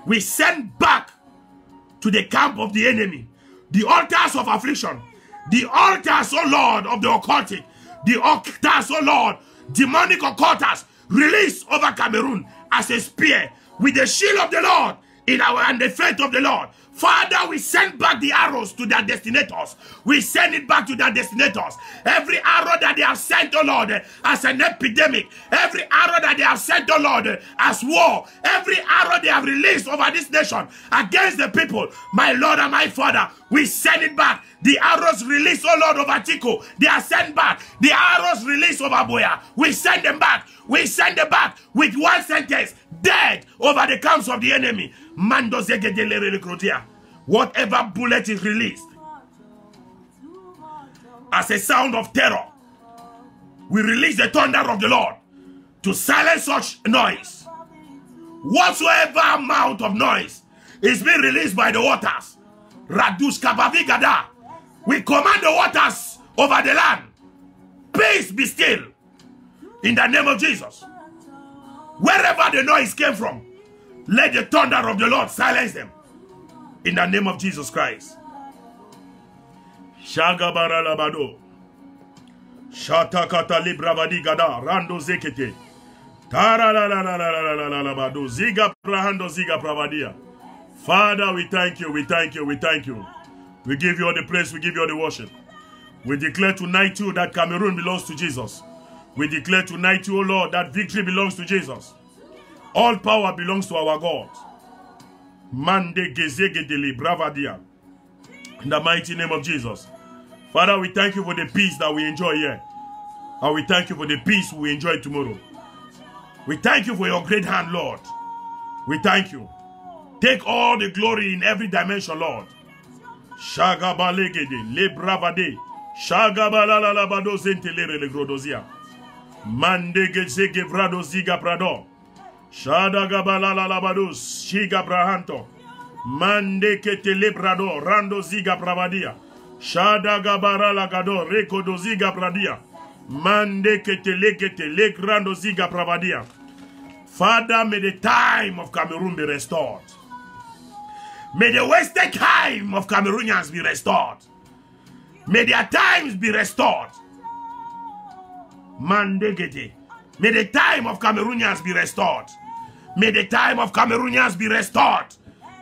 we send back to the camp of the enemy the altars of affliction, the altars, oh Lord, of the occultic, the altars, oh Lord, demonic occulters, released over Cameroon as a spear with the shield of the Lord and the faith of the Lord. Father, we send back the arrows to their destinators. We send it back to their destinators. Every arrow that they have sent, oh Lord, as an epidemic, every arrow that they have sent, oh Lord, as war, every arrow they have released over this nation against the people, my Lord and my Father, we send it back. The arrows released, oh Lord, over Chico, they are sent back. The arrows released over Boya, we send them back. We send them back with one sentence: dead over the camps of the enemy. Mando Zegedele Krotia. Whatever bullet is released as a sound of terror, we release the thunder of the Lord to silence such noise. Whatsoever amount of noise is being released by the waters, Radus Kabavigada, we command the waters over the land. Peace be still in the name of Jesus. Wherever the noise came from, let the thunder of the Lord silence them in the name of Jesus Christ. Shagabara labado. Shatakata libravadi gada. Rando zekete. Tara la la la la la la la labado. Ziga prahando ziga pravadia. Father, we thank you, we thank you, we thank you. We give you all the praise, we give you all the worship. We declare tonight too that Cameroon belongs to Jesus. We declare tonight too, O Lord, that victory belongs to Jesus. All power belongs to our God. Mande gezegedele bravadia. In the mighty name of Jesus. Father, we thank you for the peace that we enjoy here. And we thank you for the peace we enjoy tomorrow. We thank you for your great hand, Lord. We thank you. Take all the glory in every dimension, Lord. Shagabalegede le bravade. Shagabalalabado zentelere le grodozia. Mande gezege brado ziga prado. Shada gabalala labadus, shiga brahanto, mande ketele brado, rando ziga bravadia, shada gabarala gado, rekodo ziga bradia, mande ketele grando ziga bravadia. Father, may the time of Cameroon be restored. May the wasted time of Cameroonians be restored. May their times be restored. Mande gete. May the time of Cameroonians be restored. May the time of Cameroonians be restored.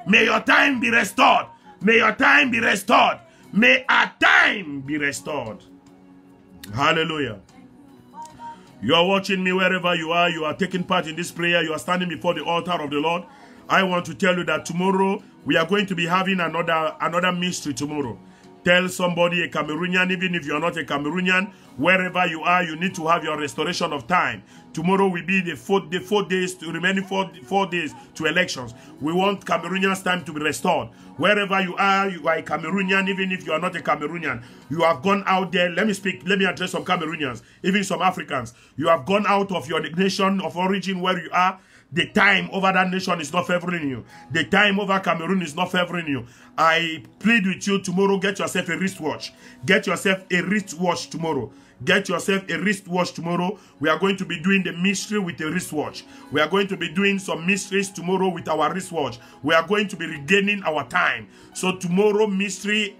May your time be restored. May your time be restored. May our time be restored. Hallelujah. You are watching me wherever you are taking part in this prayer, you are standing before the altar of the Lord. I want to tell you that tomorrow we are going to be having another mystery tomorrow. Tell somebody, a Cameroonian, even if you are not a Cameroonian, wherever you are, you need to have your restoration of time. Tomorrow will be the 4 days, to remaining 4 days to elections. We want Cameroonians' time to be restored. Wherever you are a Cameroonian, even if you are not a Cameroonian. You have gone out there. Let me address some Cameroonians, even some Africans. You have gone out of your nation of origin where you are. The time over that nation is not favoring you. The time over Cameroon is not favoring you. I plead with you tomorrow, get yourself a wristwatch. Get yourself a wristwatch tomorrow. Get yourself a wristwatch tomorrow. We are going to be doing the mystery with a wristwatch. We are going to be doing some mysteries tomorrow with our wristwatch. We are going to be regaining our time. So tomorrow mystery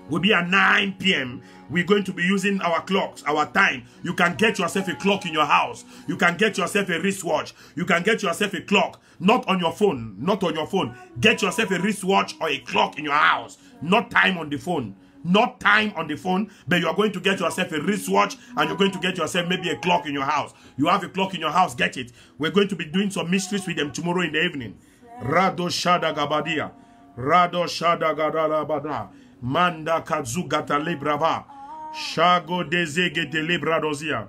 will be at 9 p.m. We're going to be using our clocks, our time. You can get yourself a clock in your house. You can get yourself a wristwatch. You can get yourself a clock, not on your phone, not on your phone. Get yourself a wristwatch or a clock in your house, not time on the phone. Not time on the phone, but you're going to get yourself a wristwatch and you're going to get yourself maybe a clock in your house. You have a clock in your house, get it. We're going to be doing some mysteries with them tomorrow in the evening. Rado Shada Gabadia. Rado Shada Gadalabada. Manda Kazugata Librava. Shago Dezege de Libradozia.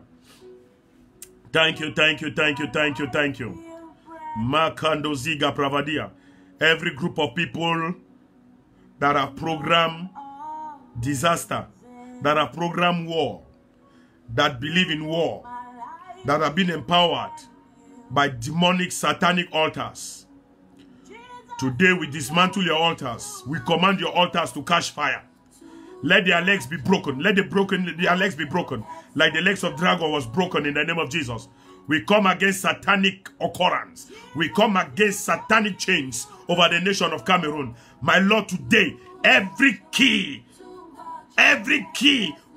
Thank you, thank you, thank you, thank you, thank you. Makando Ziga Pravadia. Every group of people that have programmed disaster, that have programmed war, that believe in war, that have been empowered by demonic satanic altars. Today we dismantle your altars. We command your altars to catch fire. Let their legs be broken. Let their legs be broken. Like the legs of dragon was broken in the name of Jesus. We come against satanic occurrence. We come against satanic chains over the nation of Cameroon. My Lord, today, every key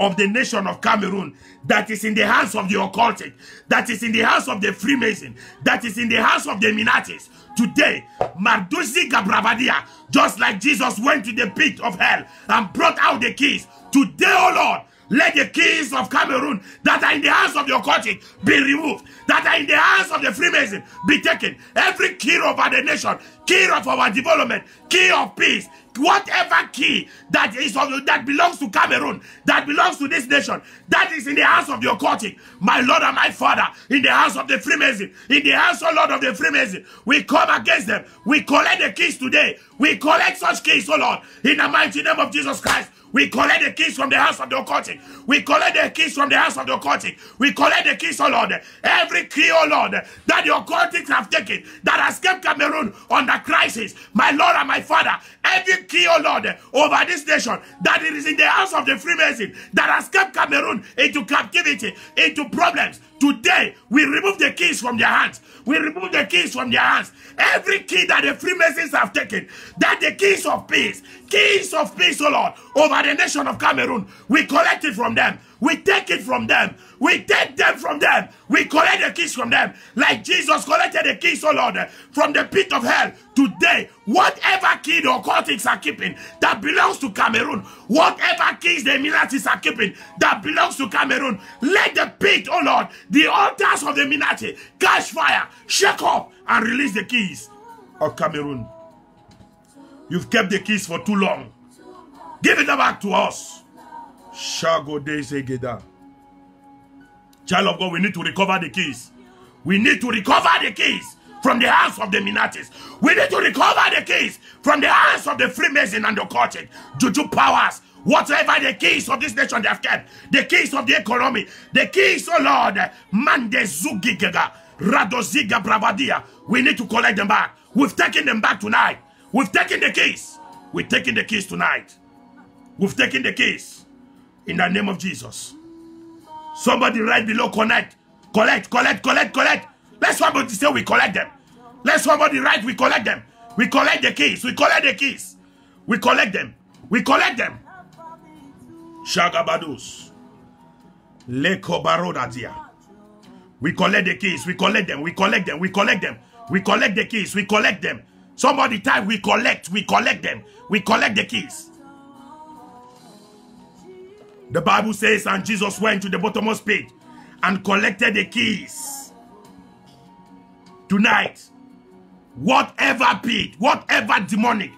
of the nation of Cameroon that is in the hands of the occultic, that is in the hands of the Freemason, that is in the hands of the Minatis, today, Marduzi Gabravadia, just like Jesus went to the pit of hell and brought out the keys, today, oh Lord, let the keys of Cameroon that are in the hands of the occultic be removed, that are in the hands of the Freemason be taken. Every key of our nation, key of our development, key of peace, whatever key that is that belongs to Cameroon, that belongs to this nation, that is in the hands of the occultic, my Lord and my Father, in the hands of the Freemason, in the hands, oh Lord, of the Freemason, we come against them. We collect the keys today. We collect such keys, oh Lord, in the mighty name of Jesus Christ. We collect the keys from the hands of the occultic. We collect the keys from the hands of the occultic. We collect the keys, oh Lord. Every key, oh Lord, that the occultics have taken, that has kept Cameroon under crisis, my Lord and my Father, every key, oh Lord, over this nation, that it is in the hands of the Freemason, that has kept Cameroon into captivity, into problems. Today, we remove the keys from their hands. We remove the keys from their hands. Every key that the Freemasons have taken, that the keys of peace, oh Lord, over the nation of Cameroon, we collect it from them. We take it from them. We take them from them. We collect the keys from them. Like Jesus collected the keys, oh Lord, from the pit of hell. Today, whatever key the occultics are keeping that belongs to Cameroon, whatever keys the Minatis are keeping that belongs to Cameroon, let the pit, oh Lord, the altars of the Minati catch fire, shake up, and release the keys of Cameroon. You've kept the keys for too long. Give it back to us. Shago de Zegeda. Child of God, we need to recover the keys. We need to recover the keys from the hands of the Minatis. We need to recover the keys from the hands of the Freemason and the occultic, juju powers, whatever the keys of this nation they have kept, the keys of the economy, the keys, oh Lord, Mande Zugigega, Radoziga Bravadia. We need to collect them back. We've taken them back tonight. We've taken the keys. We're taking the keys tonight. We've taken the keys. In the name of Jesus. Somebody right below, connect. Collect, collect, collect, collect. Let somebody say we collect them. Let somebody write we collect them. We collect the keys. We collect the keys. We collect them. We collect them. Shagabadus. Leko Barodadia. We collect the keys. We collect them. We collect them. We collect them. We collect the keys. We collect them. Somebody type we collect. We collect them. We collect the keys. The Bible says, and Jesus went to the bottomless pit and collected the keys. Tonight, whatever pit, whatever demonic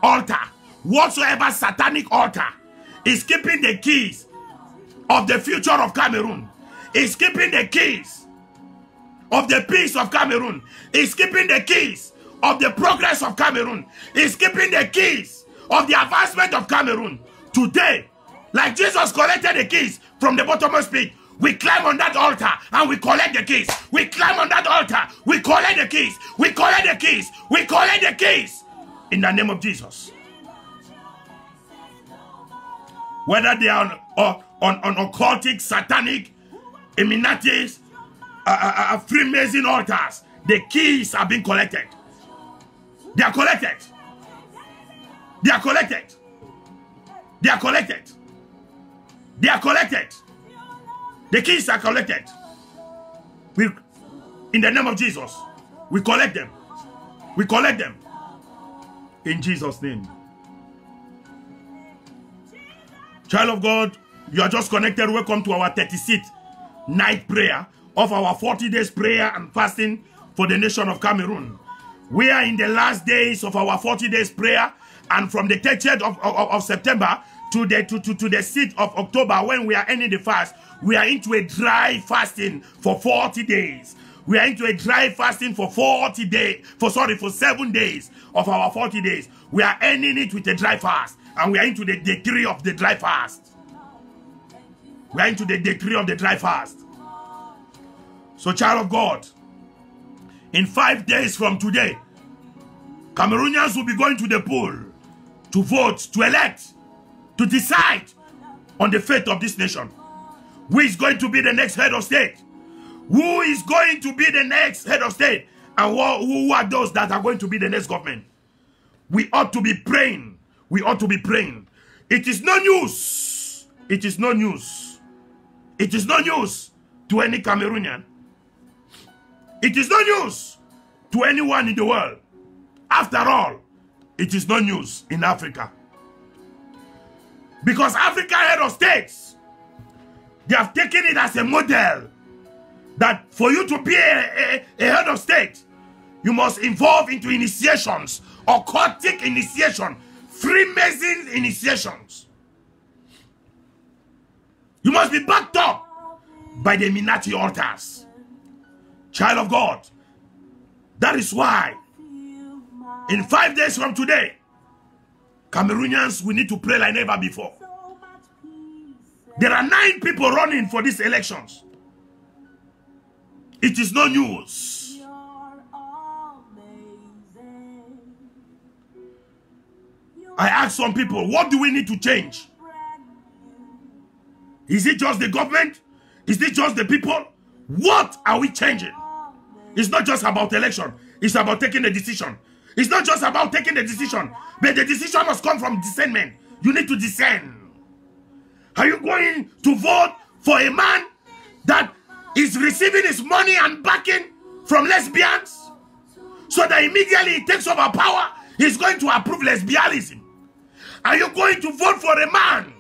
altar, whatsoever satanic altar is keeping the keys of the future of Cameroon, is keeping the keys of the peace of Cameroon, is keeping the keys of the progress of Cameroon, is keeping the keys of the advancement of Cameroon. Today, like Jesus collected the keys from the bottomless pit, we climb on that altar and we collect the keys. We climb on that altar, we collect the keys. We collect the keys. We collect the keys. In the name of Jesus. Whether they are on occultic, satanic, Illuminatis, Freemason altars, the keys are being collected. They are collected. They are collected. They are collected. They are collected. The keys are collected. In the name of Jesus, we collect them. We collect them. In Jesus' name. Child of God, you are just connected. Welcome to our 36th night prayer of our 40 days prayer and fasting for the nation of Cameroon. We are in the last days of our 40 days prayer, and from the 30th of September to the 6th of October, when we are ending the fast, we are into a dry fasting for 40 days. We are into a dry fasting for 7 days of our 40 days. We are ending it with a dry fast, and we are into the decree of the dry fast. We are into the decree of the dry fast. So, child of God, in 5 days from today, Cameroonians will be going to the poll to vote, to elect, to decide on the fate of this nation. Who is going to be the next head of state? Who is going to be the next head of state? And who are those that are going to be the next government? We ought to be praying. We ought to be praying. It is no news. It is no news. It is no news to any Cameroonian. It is no news to anyone in the world. After all, it is no news in Africa. Because African head of states, they have taken it as a model that for you to be a head of state, you must involve into initiations, occultic initiation, Freemason initiations. You must be backed up by the Illuminati altars. Child of God, that is why in 5 days from today, Cameroonians, we need to pray like never before. There are 9 people running for these elections. It is no news. I asked some people, what do we need to change? Is it just the government? Is it just the people? What are we changing? It's not just about election. It's about taking a decision. It's not just about taking a decision, but the decision must come from discernment. You need to discern. Are you going to vote for a man that is receiving his money and backing from lesbians, so that immediately he takes over power, he's going to approve lesbianism? Are you going to vote for a man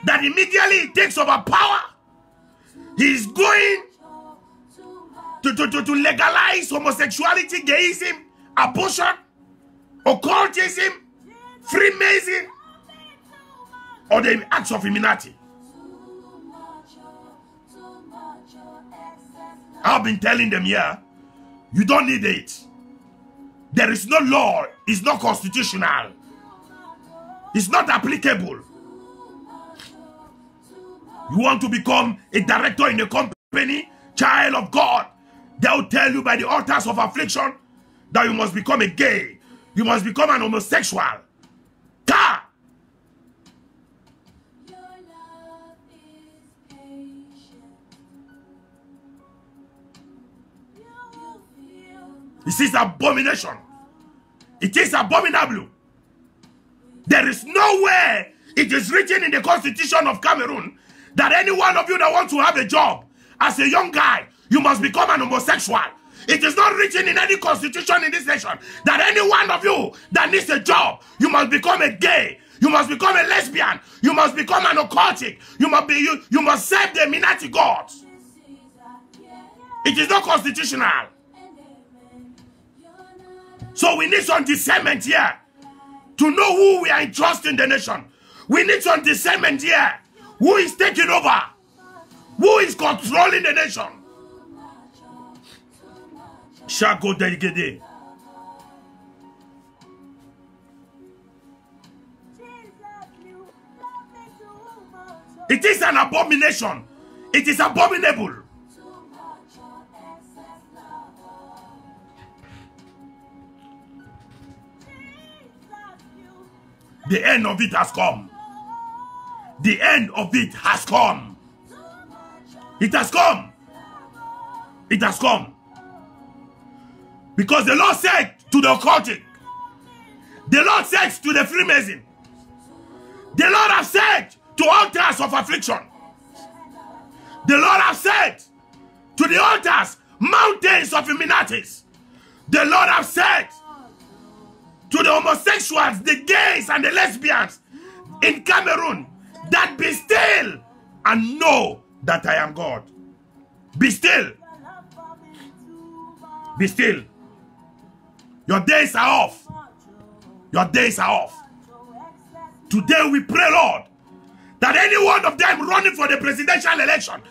that immediately he takes over power, he's going to legalize homosexuality, gayism, abortion, occultism, Freemason, or the acts of Illuminati? I've been telling them here, you don't need it. There is no law. It's not constitutional. It's not applicable. You want to become a director in a company, child of God, they will tell you by the altars of affliction that you must become a gay. You must become an homosexual. Ta! This is abomination. It is abominable. There is nowhere it is written in the Constitution of Cameroon that any one of you that wants to have a job as a young guy, you must become an homosexual. It is not written in any constitution in this nation that any one of you that needs a job, you must become a gay, you must become a lesbian, you must become an occultic, you must serve the Illuminati gods. It is not constitutional. So we need some discernment here to know who we are entrusting the nation. We need some discernment here. Who is taking over? Who is controlling the nation? Shako Deligede. It is an abomination. It is abominable. The end of it has come. The end of it has come. It has come. It has come. Because the Lord said to the occultic, the Lord said to the Freemason, The Lord has said to altars of affliction. The Lord has said to the altars, mountains of Illuminatis. The Lord has said to the homosexuals, the gays and the lesbians in Cameroon, that be still and know that I am God. Be still. Be still. Your days are off. Your days are off. Today we pray, Lord, that any one of them running for the presidential election,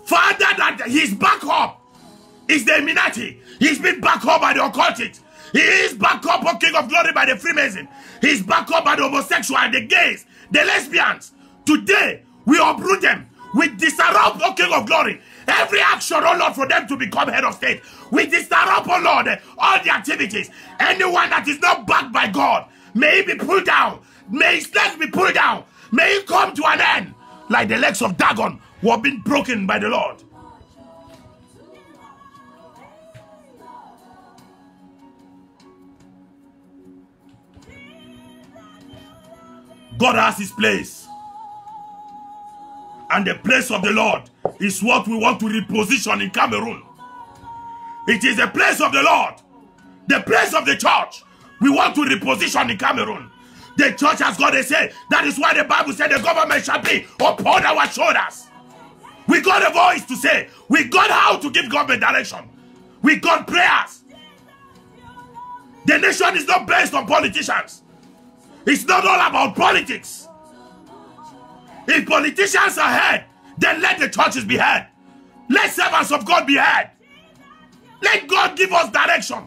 Father, that his backup is the Illuminati. He's been backed up by the occultists. He is backed up, O King of Glory, by the Freemason. He's backed up by the homosexual, the gays, the lesbians. Today, we uproot them. We disrupt, O King of Glory, every action, O Lord, for them to become head of state. We disrupt, O Lord, all the activities. Anyone that is not backed by God, may he be pulled down. May his legs be pulled down. May he come to an end, like the legs of Dagon who have been broken by the Lord. God has his place. And the place of the Lord is what we want to reposition in Cameroon. It is the place of the Lord. The place of the church we want to reposition in Cameroon. The church has got to say. That is why the Bible said the government shall be upon our shoulders. We got a voice to say. We got how to give government direction. We got prayers. The nation is not based on politicians. It's not all about politics. If politicians are heard, then let the churches be heard. Let servants of God be heard. Let God give us direction.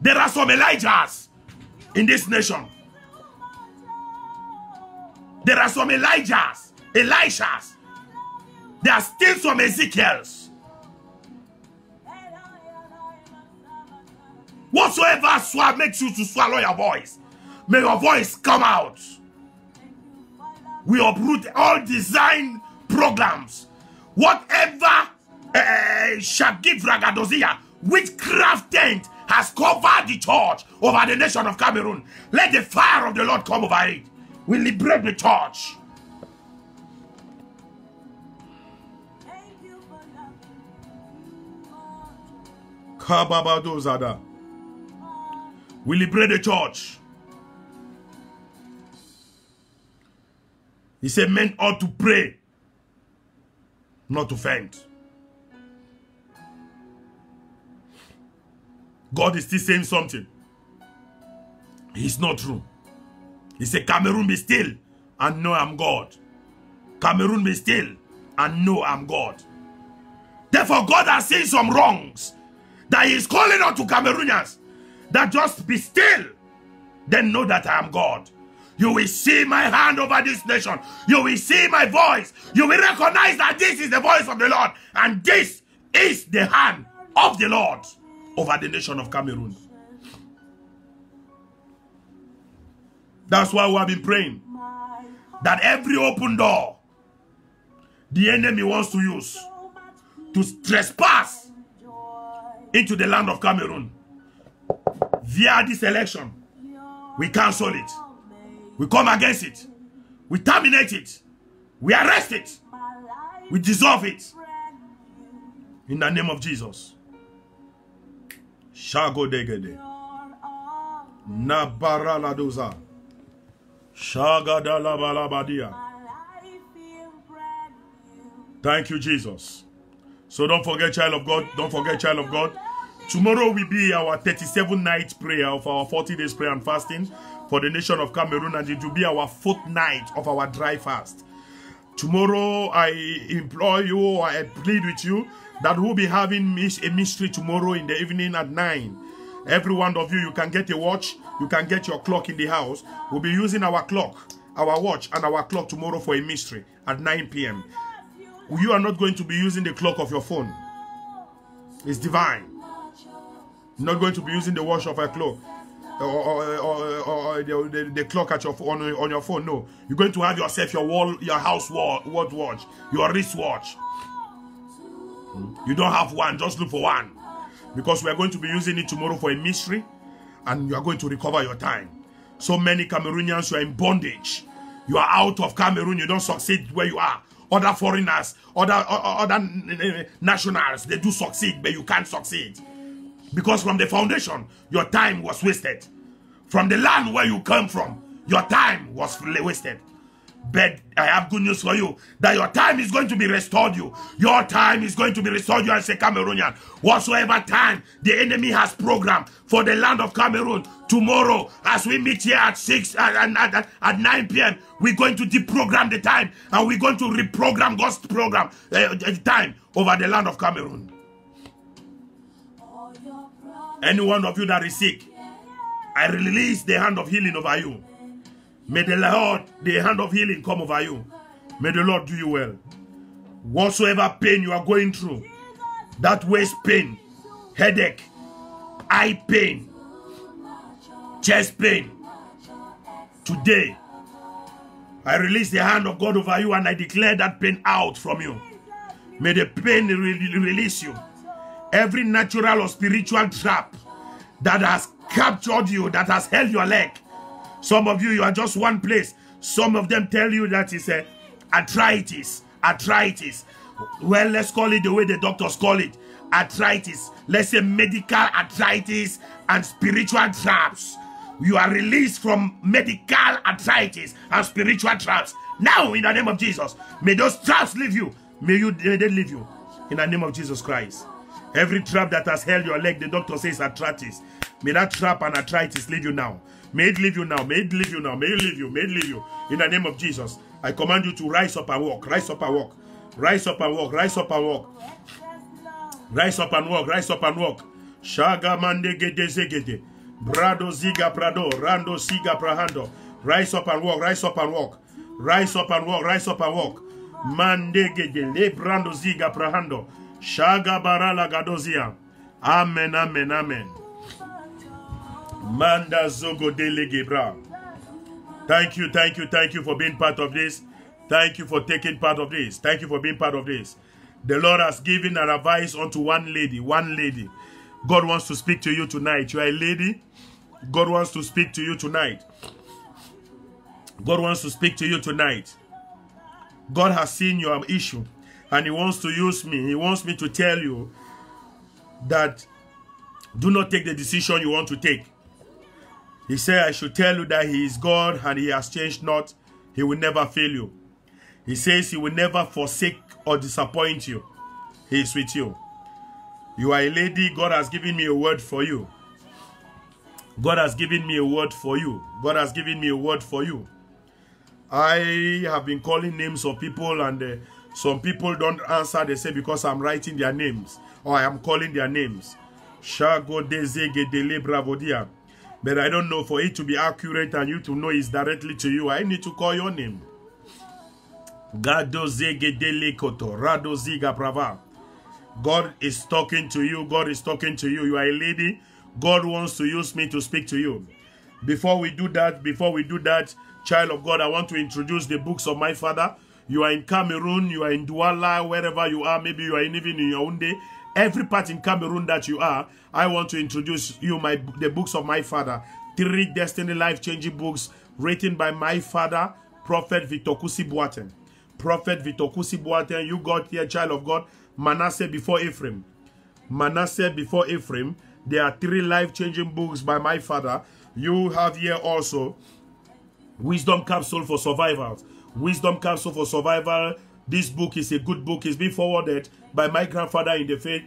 There are some Elijahs in this nation. There are some Elijahs, Elishas. There are still some Ezekiels. Whatsoever makes you to swallow your voice, may your voice come out. We uproot all design programs. Whatever shall give Ragadozia, witchcraft tent has covered the church over the nation of Cameroon. Let the fire of the Lord come over it. We liberate the church. Kababadozada. We liberate the church. He said men ought to pray, not to faint. God is still saying something. It's not true. He said, Cameroon be still and know I'm God. Cameroon be still and know I'm God. Therefore, God has seen some wrongs that he is calling out to Cameroonians. That just be still, then know that I am God. You will see my hand over this nation. You will see my voice. You will recognize that this is the voice of the Lord. And this is the hand of the Lord over the nation of Cameroon. That's why we have been praying that every open door the enemy wants to use to trespass into the land of Cameroon, via this election, we cancel it. We come against it. We terminate it. We arrest it. We dissolve it. In the name of Jesus. Shago degede. Nabara ladoza. Shagada labalabadia. Thank you, Jesus. So don't forget, child of God. Don't forget, child of God. Tomorrow will be our 37th night prayer of our 40 days prayer and fasting for the nation of Cameroon, and it will be our 4th night of our dry fast. Tomorrow, I implore you, I plead with you that we'll be having a mystery tomorrow in the evening at 9. Every one of you, you can get a watch, you can get your clock in the house. We'll be using our clock, our watch, and our clock tomorrow for a mystery at 9 p.m. You are not going to be using the clock of your phone. It's divine. You're not going to be using the watch of a clock or the clock at your on your phone. No, you're going to have yourself your house watch, your wristwatch. You don't have one, just look for one, because we are going to be using it tomorrow for a mystery, and you are going to recover your time. So many Cameroonians, you are in bondage. You are out of Cameroon. You don't succeed where you are. Other foreigners, other nationals, they do succeed, but you can't succeed. Because from the foundation, your time was wasted. From the land where you came from, your time was wasted. But I have good news for you, that your time is going to be restored you. Your time is going to be restored you as a Cameroonian. Whatsoever time the enemy has programmed for the land of Cameroon, tomorrow, as we meet here at 9 p.m., we're going to deprogram the time, and we're going to reprogram God's program, time over the land of Cameroon. Any one of you that is sick, I release the hand of healing over you. May the Lord, the hand of healing, come over you. May the Lord do you well. Whatsoever pain you are going through, that waist pain, headache, eye pain, chest pain, today, I release the hand of God over you and I declare that pain out from you. May the pain release you. Every natural or spiritual trap that has captured you, that has held your leg. Some of you, you are just one place. Some of them tell you that it's arthritis. Arthritis. Well, let's call it the way the doctors call it. Arthritis. Let's say medical arthritis and spiritual traps. You are released from medical arthritis and spiritual traps. Now, in the name of Jesus, may those traps leave you. May they leave you. In the name of Jesus Christ. Every trap that has held your leg, the doctor says arthritis. May that trap and arthritis leave you now. May it leave you now. May it leave you now. May it leave you. May it leave you. In the name of Jesus, I command you to rise up and walk. Rise up and walk. Rise up and walk. Rise up and walk. Rise up and walk. Rise up and walk. Shaga mande gede zegede. Brado ziga prado. Rando siga prahando. Rise up and walk. Rise up and walk. Rise up and walk. Rise up and walk. Mande gede. Le brando ziga prahando. Shaga barala gadozia. Amen. Amen. Amen. Manda Zogo Dele Gebra. Thank you for being part of this. Thank you for taking part of this. Thank you for being part of this. The Lord has given an advice unto one lady. One lady. God wants to speak to you tonight. You are a lady. God wants to speak to you tonight. God wants to speak to you tonight. God has seen your issue and He wants to use me. He wants me to tell you that do not take the decision you want to take. He said, I should tell you that He is God and He has changed not. He will never fail you. He says He will never forsake or disappoint you. He is with you. You are a lady. God has given me a word for you. God has given me a word for you. God has given me a word for you. I have been calling names of people and some people don't answer. They say because I'm writing their names or I am calling their names. Shago Dezege Dele Bravodia. But I don't know, for it to be accurate and you to know it's directly to you, I need to call your name. God is talking to you. God is talking to you. You are a lady. God wants to use me to speak to you. Before we do that, child of God, I want to introduce the books of my father. You are in Cameroon, you are in Douala, wherever you are, maybe you are even in Yaoundé. Every part in Cameroon that you are, I want to introduce you the books of my father. 3 destiny life-changing books written by my father, Prophet Victor Kusi Boateng. Prophet Victor Kusi Boateng, you got here, child of God, Manasseh before Ephraim. Manasseh before Ephraim. There are 3 life-changing books by my father. You have here also Wisdom Capsule for Survival. Wisdom Capsule for Survival. This book is a good book. It's been forwarded by my grandfather in the faith,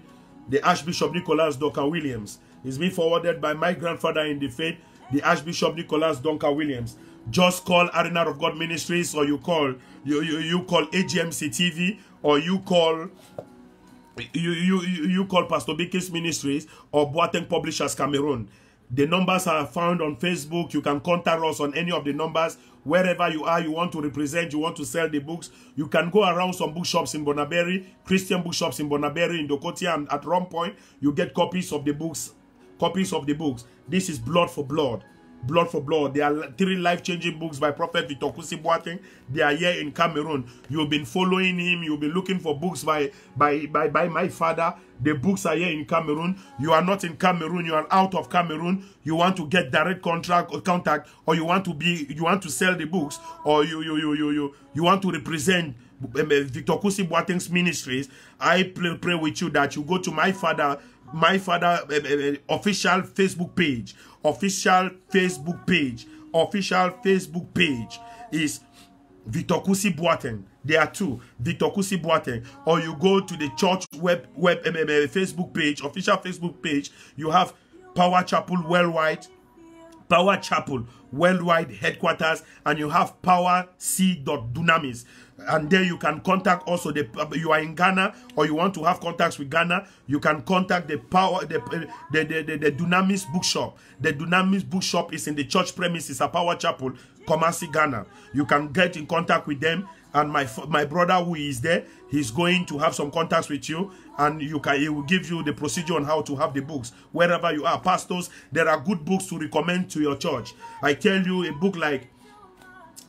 the Archbishop Nicholas Duncan Williams. It's been forwarded by my grandfather in the faith, the Archbishop Nicholas Duncan Williams. Just call Arena of God Ministries, or you call AGMC TV, or you call Pastor Bikis Ministries or Boateng Publishers Cameroon. The numbers are found on Facebook. You can contact us on any of the numbers. Wherever you are, you want to represent, you want to sell the books, you can go around some bookshops in Bonaberry, Christian bookshops in Bonaberry, in Dokotia, and at Rom Point, you get copies of the books. This is Blood for Blood. Blood for Blood. There are 3 life-changing books by Prophet Victor Kusi Boateng. They are here in Cameroon. You've been following him. You've been looking for books by my father. The books are here in Cameroon. You are not in Cameroon. You are out of Cameroon. You want to get direct contact, or you want to sell the books, or you want to represent Victor Kusi Boateng's ministries. I pray with you that you go to my father official Facebook page. Official Facebook page is Victor Kusi Boateng. There are two, Victor Kusi Boateng. Or you go to the church web Facebook page, official Facebook page. You have Power Chapel Worldwide headquarters, and you have Power C.Dunamis. And there you can contact also you are in Ghana, or you want to have contacts with Ghana, you can contact the Dunamis bookshop. The Dunamis bookshop is in the church premises at Power Chapel, Kumasi, Ghana. You can get in contact with them, and my brother who is there, he's going to have some contacts with you, and he will give you the procedure on how to have the books wherever you are. Pastors, there are good books to recommend to your church. I tell you, a book like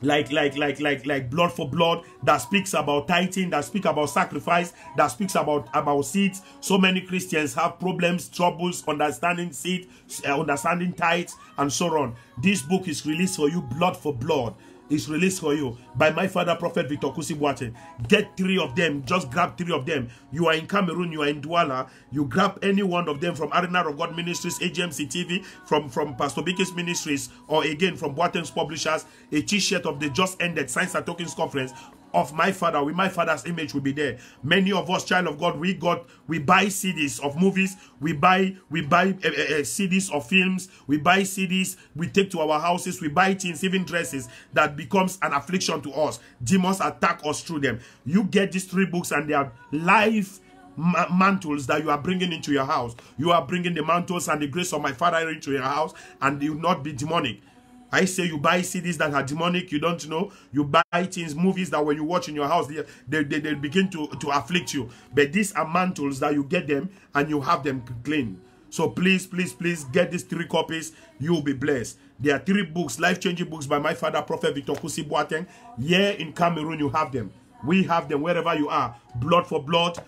Blood for Blood, that speaks about tithing, that speaks about sacrifice, that speaks about seeds. So many Christians have problems, troubles, understanding seed, understanding tithes, and so on. This book is released for you. Blood for Blood is released for you by my father, Prophet Victor Kusi Boateng. Get 3 of them. Just grab 3 of them. You are in Cameroon, you are in Douala. You grab any one of them from Arena of God Ministries, AGMC TV, from Pastor Bike's Ministries, or again from Boateng's Publishers. A t-shirt of the just ended Signs and Tokens Conference of my father, with my father's image will be there. Many of us, child of God, we buy CDs of movies, we buy CDs of films, we buy CDs, we take to our houses, we buy things, even dresses, that becomes an affliction to us. Demons attack us through them. You get these 3 books, and they are live mantles that you are bringing into your house. You are bringing the mantles and the grace of my father into your house, and they will not be demonic. I say you buy CDs that are demonic, you don't know. You buy things, movies that when you watch in your house, they begin to afflict you. But these are mantles that you get them and you have them clean. So please, please, please get these 3 copies. You will be blessed. There are 3 books, life-changing books by my father, Prophet Victor Kusi Boateng. Here in Cameroon, you have them. We have them wherever you are. Blood for Blood,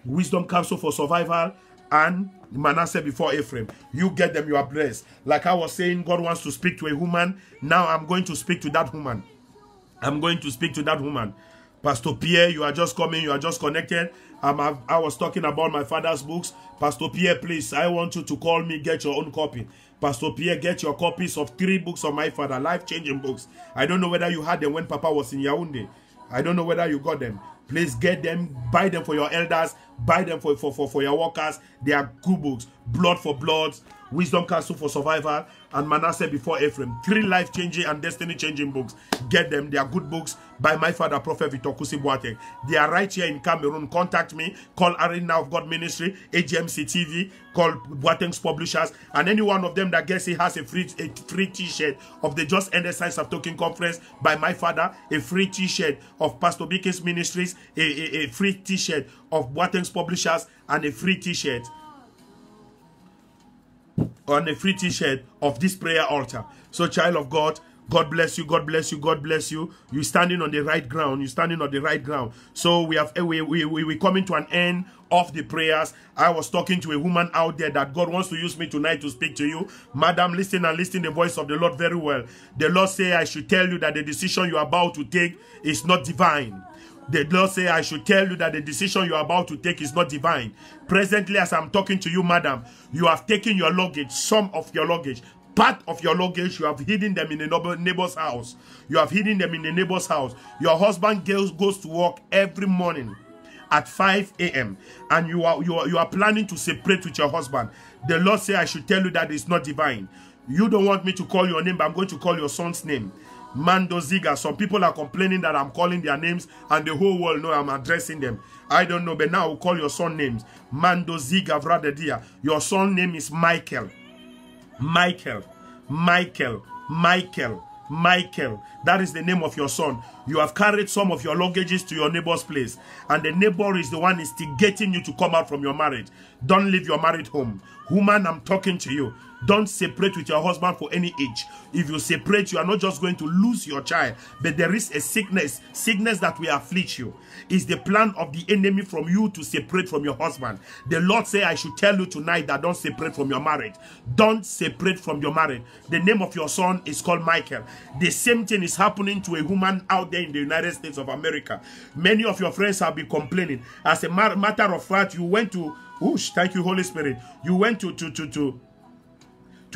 Wisdom Counsel for Survival, and Manasseh before Ephraim. You get them, you are blessed. Like I was saying, God wants to speak to a woman. Now I'm going to speak to that woman. I'm going to speak to that woman. Pastor Pierre, you are just coming, you are just connected. I was talking about my father's books. Pastor Pierre, please, I want you to call me, get your own copy. Pastor Pierre, get your copies of 3 books of my father, life-changing books. I don't know whether you had them when Papa was in Yaoundé. I don't know whether you got them. Please get them, buy them for your elders, buy them for your workers. They are good books. Blood for Blood, Wisdom Counsel for Survival, and Manasseh before Ephraim. 3 life-changing and destiny-changing books. Get them. They are good books by my father, Prophet Victor Kusi Boateng. They are right here in Cameroon. Contact me. Call Arena of God Ministry, AGMC TV. Call Boateng's Publishers. And any one of them that gets it has a free t-shirt of the Just Ended Signs of Token Conference by my father. A free t-shirt of Pastor Bike's Ministries. A free t-shirt of Boateng's Publishers. And a free t-shirt on a free t-shirt of this prayer altar. So, child of God, God bless you, God bless you, God bless you. You're standing on the right ground. You're standing on the right ground. So we're coming to an end of the prayers. I was talking to a woman out there that God wants to use me tonight to speak to you. Madam, listen and listen the voice of the Lord very well. The Lord say I should tell you that the decision you're about to take is not divine. The Lord say I should tell you that the decision you are about to take is not divine. Presently, as I'm talking to you, madam, you have taken your luggage, some of your luggage. Part of your luggage, you have hidden them in the neighbor's house. You have hidden them in the neighbor's house. Your husband goes to work every morning at 5 a.m. and you are planning to separate with your husband. The Lord say I should tell you that it's not divine. You don't want me to call your name, but I'm going to call your son's name. Mando Ziga. Some people are complaining that I'm calling their names and the whole world know I'm addressing them. I don't know, but now I'll call your son names. Mando Ziga Vradedia. Your son name is Michael. Michael. That is the name of your son. You have carried some of your luggages to your neighbor's place, and the neighbor is the one instigating you to come out from your marriage. Don't leave your married home. Woman, I'm talking to you. Don't separate with your husband for any age. If you separate, you are not just going to lose your child, but there is a sickness that will afflict you. It's the plan of the enemy from you to separate from your husband. The Lord say, I should tell you tonight that don't separate from your marriage. Don't separate from your marriage. The name of your son is called Michael. The same thing is happening to a woman out there in the United States of America. Many of your friends have been complaining. As a matter of fact, you went to, thank you, Holy Spirit. You went to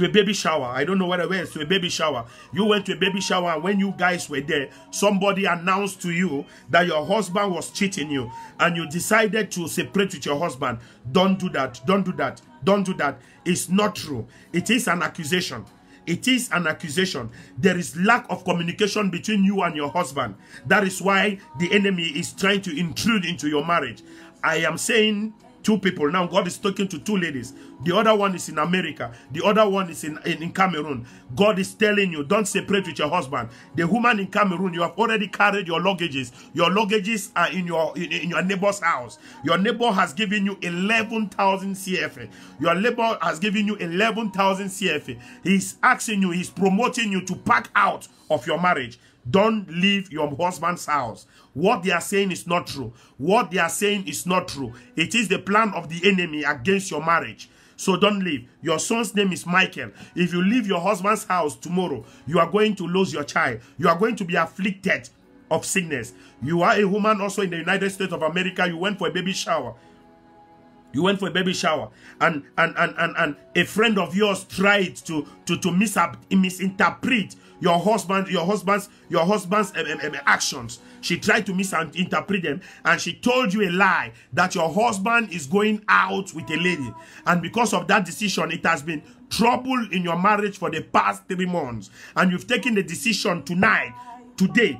a baby shower. I don't know what it was, to a baby shower. You went to a baby shower, and when you guys were there, somebody announced to you that your husband was cheating you, and you decided to separate with your husband. Don't do that. Don't do that. Don't do that. It's not true. It is an accusation. It is an accusation. There is lack of communication between you and your husband. That is why the enemy is trying to intrude into your marriage. I am saying two people. Now God is talking to two ladies. The other one is in America. The other one is in Cameroon. God is telling you, don't separate with your husband. The woman in Cameroon, you have already carried your luggages. Your luggages are in your neighbor's house. Your neighbor has given you 11,000 CFA. Your neighbor has given you 11,000 CFA. He's asking you, he's promoting you to pack out of your marriage. Don't leave your husband's house. What they are saying is not true. What they are saying is not true. It is the plan of the enemy against your marriage. So don't leave. Your son's name is Michael. If you leave your husband's house tomorrow, you are going to lose your child. You are going to be afflicted of sickness. You are a woman also in the United States of America. You went for a baby shower. You went for a baby shower, and a friend of yours tried to misinterpret your husband's actions. She tried to misinterpret them, and she told you a lie that your husband is going out with a lady. And because of that decision, it has been trouble in your marriage for the past 3 months. And you've taken the decision tonight, today.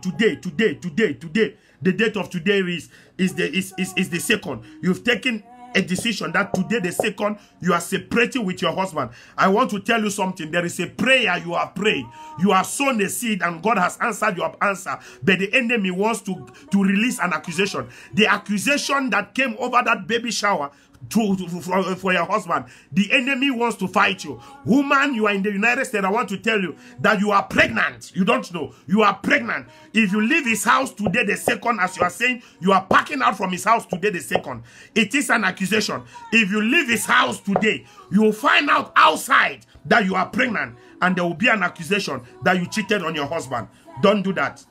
The date of today is the 2nd. You've taken a decision that today, the 2nd, you are separating with your husband. I want to tell you something. There is a prayer you have prayed. You have sown a seed, and God has answered your answer. But the enemy wants to release an accusation. The accusation that came over that baby shower for your husband. The enemy wants to fight you. Woman, you are in the United States. I want to tell you that you are pregnant. You don't know. You are pregnant. If you leave his house today, the 2nd, as you are saying, you are packing out from his house today, the 2nd. It is an accusation. If you leave his house today, you will find out outside that you are pregnant, and there will be an accusation that you cheated on your husband. Don't do that.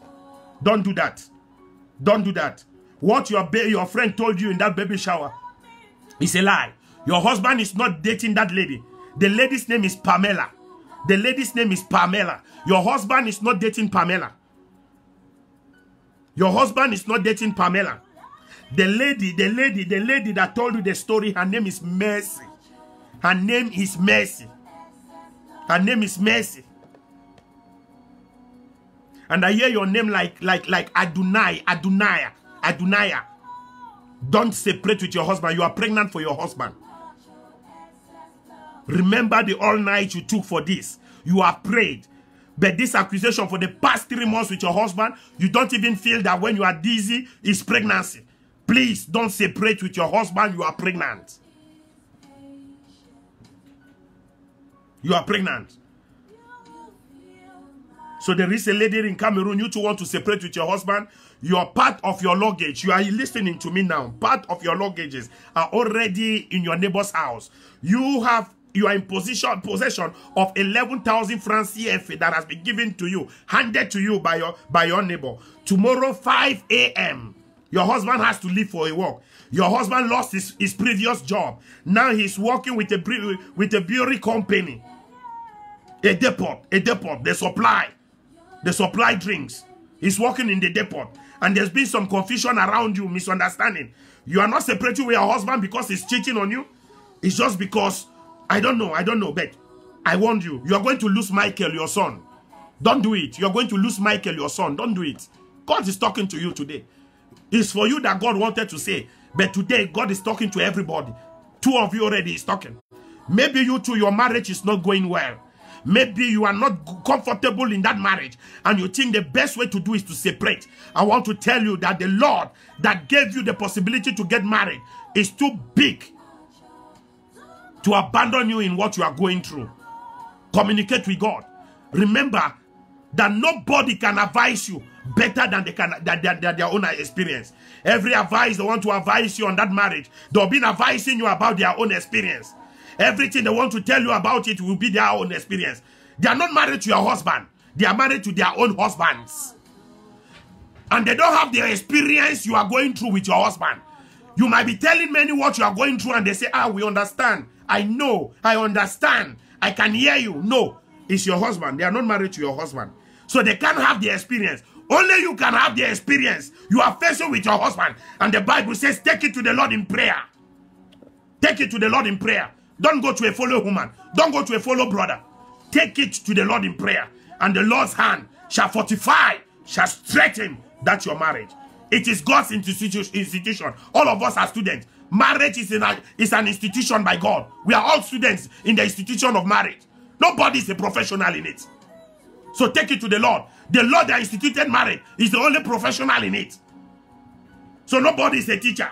Don't do that. Don't do that. What your friend told you in that baby shower, it's a lie. Your husband is not dating that lady. The lady's name is Pamela. The lady's name is Pamela. Your husband is not dating Pamela. Your husband is not dating Pamela. The lady that told you the story, her name is Mercy. Her name is Mercy. Her name is Mercy. And I hear your name like Adonaiah. Don't separate with your husband. You are pregnant for your husband. Remember the all night you took for this. You have prayed. But this accusation for the past 3 months with your husband, you don't even feel that when you are dizzy, it's pregnancy. Please don't separate with your husband. You are pregnant. You are pregnant. So there is a lady in Cameroon. You two want to separate with your husband. You are part of your luggage. You are listening to me now. Part of your luggages are already in your neighbor's house. You are in possession of 11,000 francs CFA that has been given to you, handed to you by your neighbor. Tomorrow 5 a.m. your husband has to leave for a walk. Your husband lost his previous job. Now he's working with a brewery company. A depot. They supply drinks. He's working in the depot. And there's been some confusion around you, misunderstanding. You are not separating with your husband because he's cheating on you. It's just because, I don't know, but I warned you. You are going to lose Michael, your son. Don't do it. You are going to lose Michael, your son. Don't do it. God is talking to you today. It's for you that God wanted to say. But today, God is talking to everybody. 2 of you already is talking. Maybe you two, your marriage is not going well. Maybe you are not comfortable in that marriage and you think the best way to do is to separate. I want to tell you that the Lord that gave you the possibility to get married is too big to abandon you in what you are going through. Communicate with God. Remember that nobody can advise you better than their own experience. Every advice they want to advise you on that marriage, they'll be advising you about their own experience. Everything they want to tell you about it will be their own experience. They are not married to your husband. They are married to their own husbands. And they don't have the experience you are going through with your husband. You might be telling many what you are going through and they say, we understand. I know. I understand. I can hear you. No, it's your husband. They are not married to your husband. So they can't have the experience. Only you can have the experience. You are facing with your husband. And the Bible says, take it to the Lord in prayer. Take it to the Lord in prayer. Don't go to a fellow woman. Don't go to a fellow brother. Take it to the Lord in prayer. And the Lord's hand shall fortify, shall strengthen that your marriage. It is God's institution. All of us are students. Marriage is an institution by God. We are all students in the institution of marriage. Nobody is a professional in it. So take it to the Lord. The Lord that instituted marriage is the only professional in it. So nobody is a teacher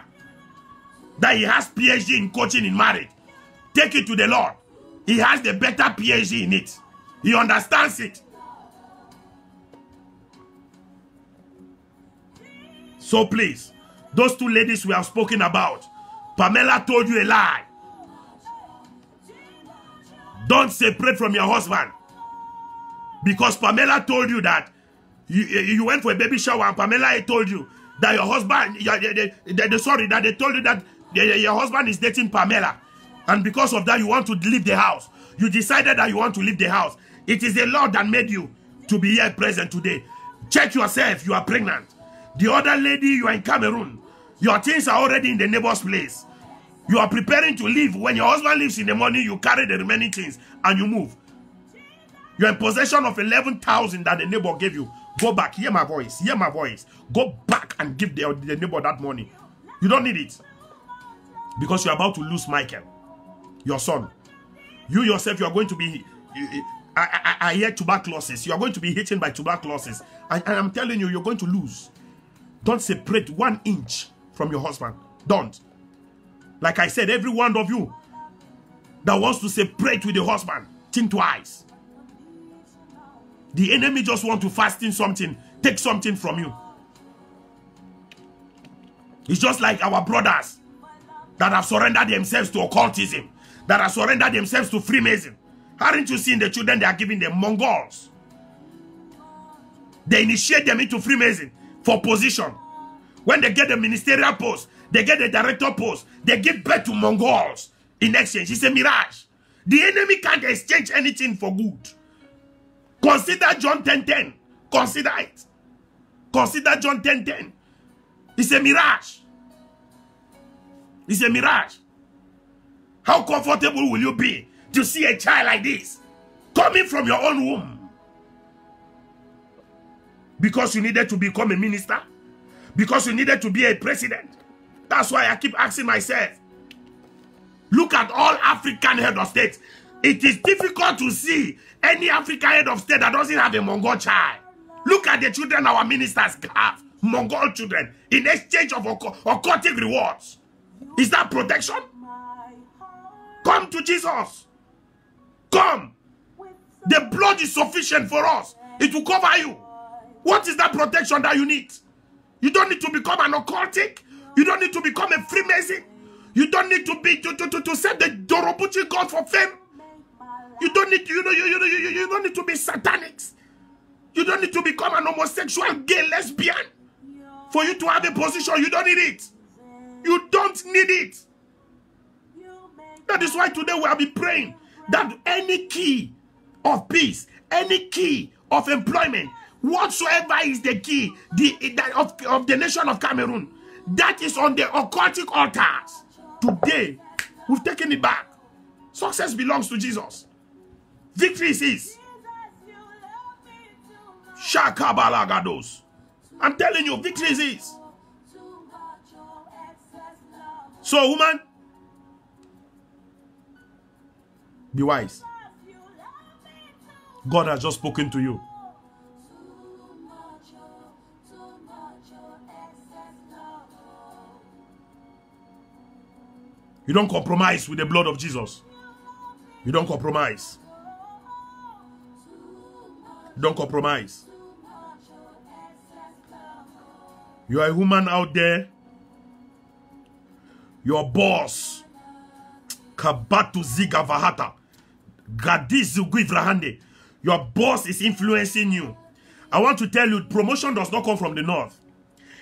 that he has PhD in coaching in marriage. Take it to the Lord. He has the better PhD in it. He understands it. So please, those two ladies we have spoken about, Pamela told you a lie. Don't separate from your husband. Because Pamela told you that you went for a baby shower and Pamela told you that your husband, that they told you that your husband is dating Pamela. And because of that, you want to leave the house. You decided that you want to leave the house. It is the Lord that made you to be here present today. Check yourself. You are pregnant. The other lady, you are in Cameroon. Your things are already in the neighbor's place. You are preparing to leave. When your husband leaves in the morning, you carry the remaining things and you move. You are in possession of 11,000 that the neighbor gave you. Go back. Hear my voice. Hear my voice. Go back and give the neighbor that money. You don't need it. Because you are about to lose Michael, your son. You yourself, you are going to be... I hear tuberculosis. You are going to be hit by tuberculosis. And I'm telling you, you're going to lose. Don't separate 1 inch from your husband. Don't. Like I said, every one of you that wants to separate with the husband, think twice. The enemy just want to fasten something, take something from you. It's just like our brothers that have surrendered themselves to occultism, that have surrendered themselves to Freemason. Haven't you seen the children they are giving them? Mongols. They initiate them into Freemason for position. When they get the ministerial post, they get the director post, they give birth to Mongols in exchange. It's a mirage. The enemy can't exchange anything for good. Consider John 10:10. Consider it. Consider John 10:10. It's a mirage. It's a mirage. How comfortable will you be to see a child like this coming from your own womb? Because you needed to become a minister? Because you needed to be a president? That's why I keep asking myself. Look at all African head of states. It is difficult to see any African head of state that doesn't have a Mongol child. Look at the children our ministers have. Mongol children. In exchange of occultic rewards. Is that protection? Come to Jesus. Come. The blood is sufficient for us. It will cover you. What is that protection that you need? You don't need to become an occultic. You don't need to become a Freemason. You don't need to be to set the Dorobuchi God for fame. You don't need to, you don't need to be satanics. You don't need to become an homosexual, gay, lesbian for you to have a position. You don't need it. You don't need it. That is why today we will be praying that any key of peace, any key of employment, whatsoever is the key of the nation of Cameroon, that is on the occultic altars. Today, we've taken it back. Success belongs to Jesus. Victory is his. Shakabalagados. I'm telling you, victory is his. So, woman, be wise. God has just spoken to you. You don't compromise with the blood of Jesus. You don't compromise. You don't compromise. You are a woman out there. Your boss, Kabatu Ziga Vahata, Gadizu Guivrahande. Your boss is influencing you. I want to tell you, promotion does not come from the north.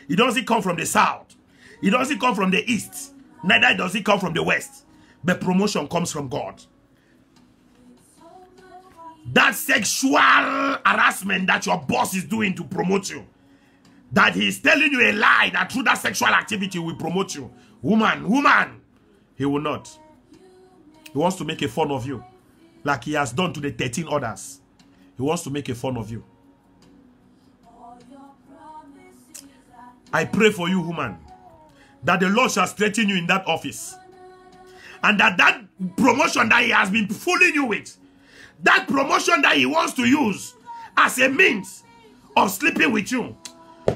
It doesn't come from the south. It doesn't come from the east. Neither does it come from the west. But promotion comes from God. That sexual harassment that your boss is doing to promote you, that he is telling you a lie that through that sexual activity will promote you. Woman, he will not. He wants to make a fun of you, like he has done to the 13 others. He wants to make a fun of you. I pray for you, woman, that the Lord shall strengthen you in that office. And that promotion that he has been fooling you with, that promotion that he wants to use as a means of sleeping with you,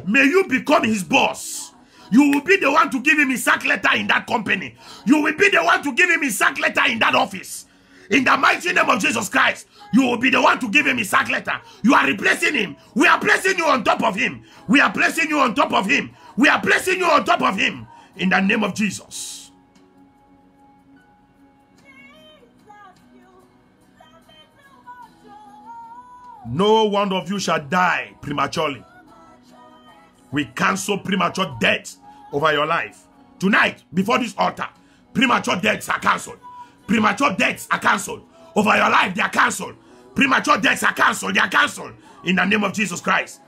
may you become his boss. You will be the one to give him his sack letter in that company. You will be the one to give him his sack letter in that office. In the mighty name of Jesus Christ, you will be the one to give him his sack letter. You are replacing him. We are placing you on top of him. We are placing you on top of him. We are placing you on top of him. In the name of Jesus. No one of you shall die prematurely. We cancel premature death over your life. Tonight, before this altar, premature deaths are cancelled. Premature deaths are cancelled. Over your life, they are cancelled. Premature deaths are cancelled. They are cancelled. In the name of Jesus Christ.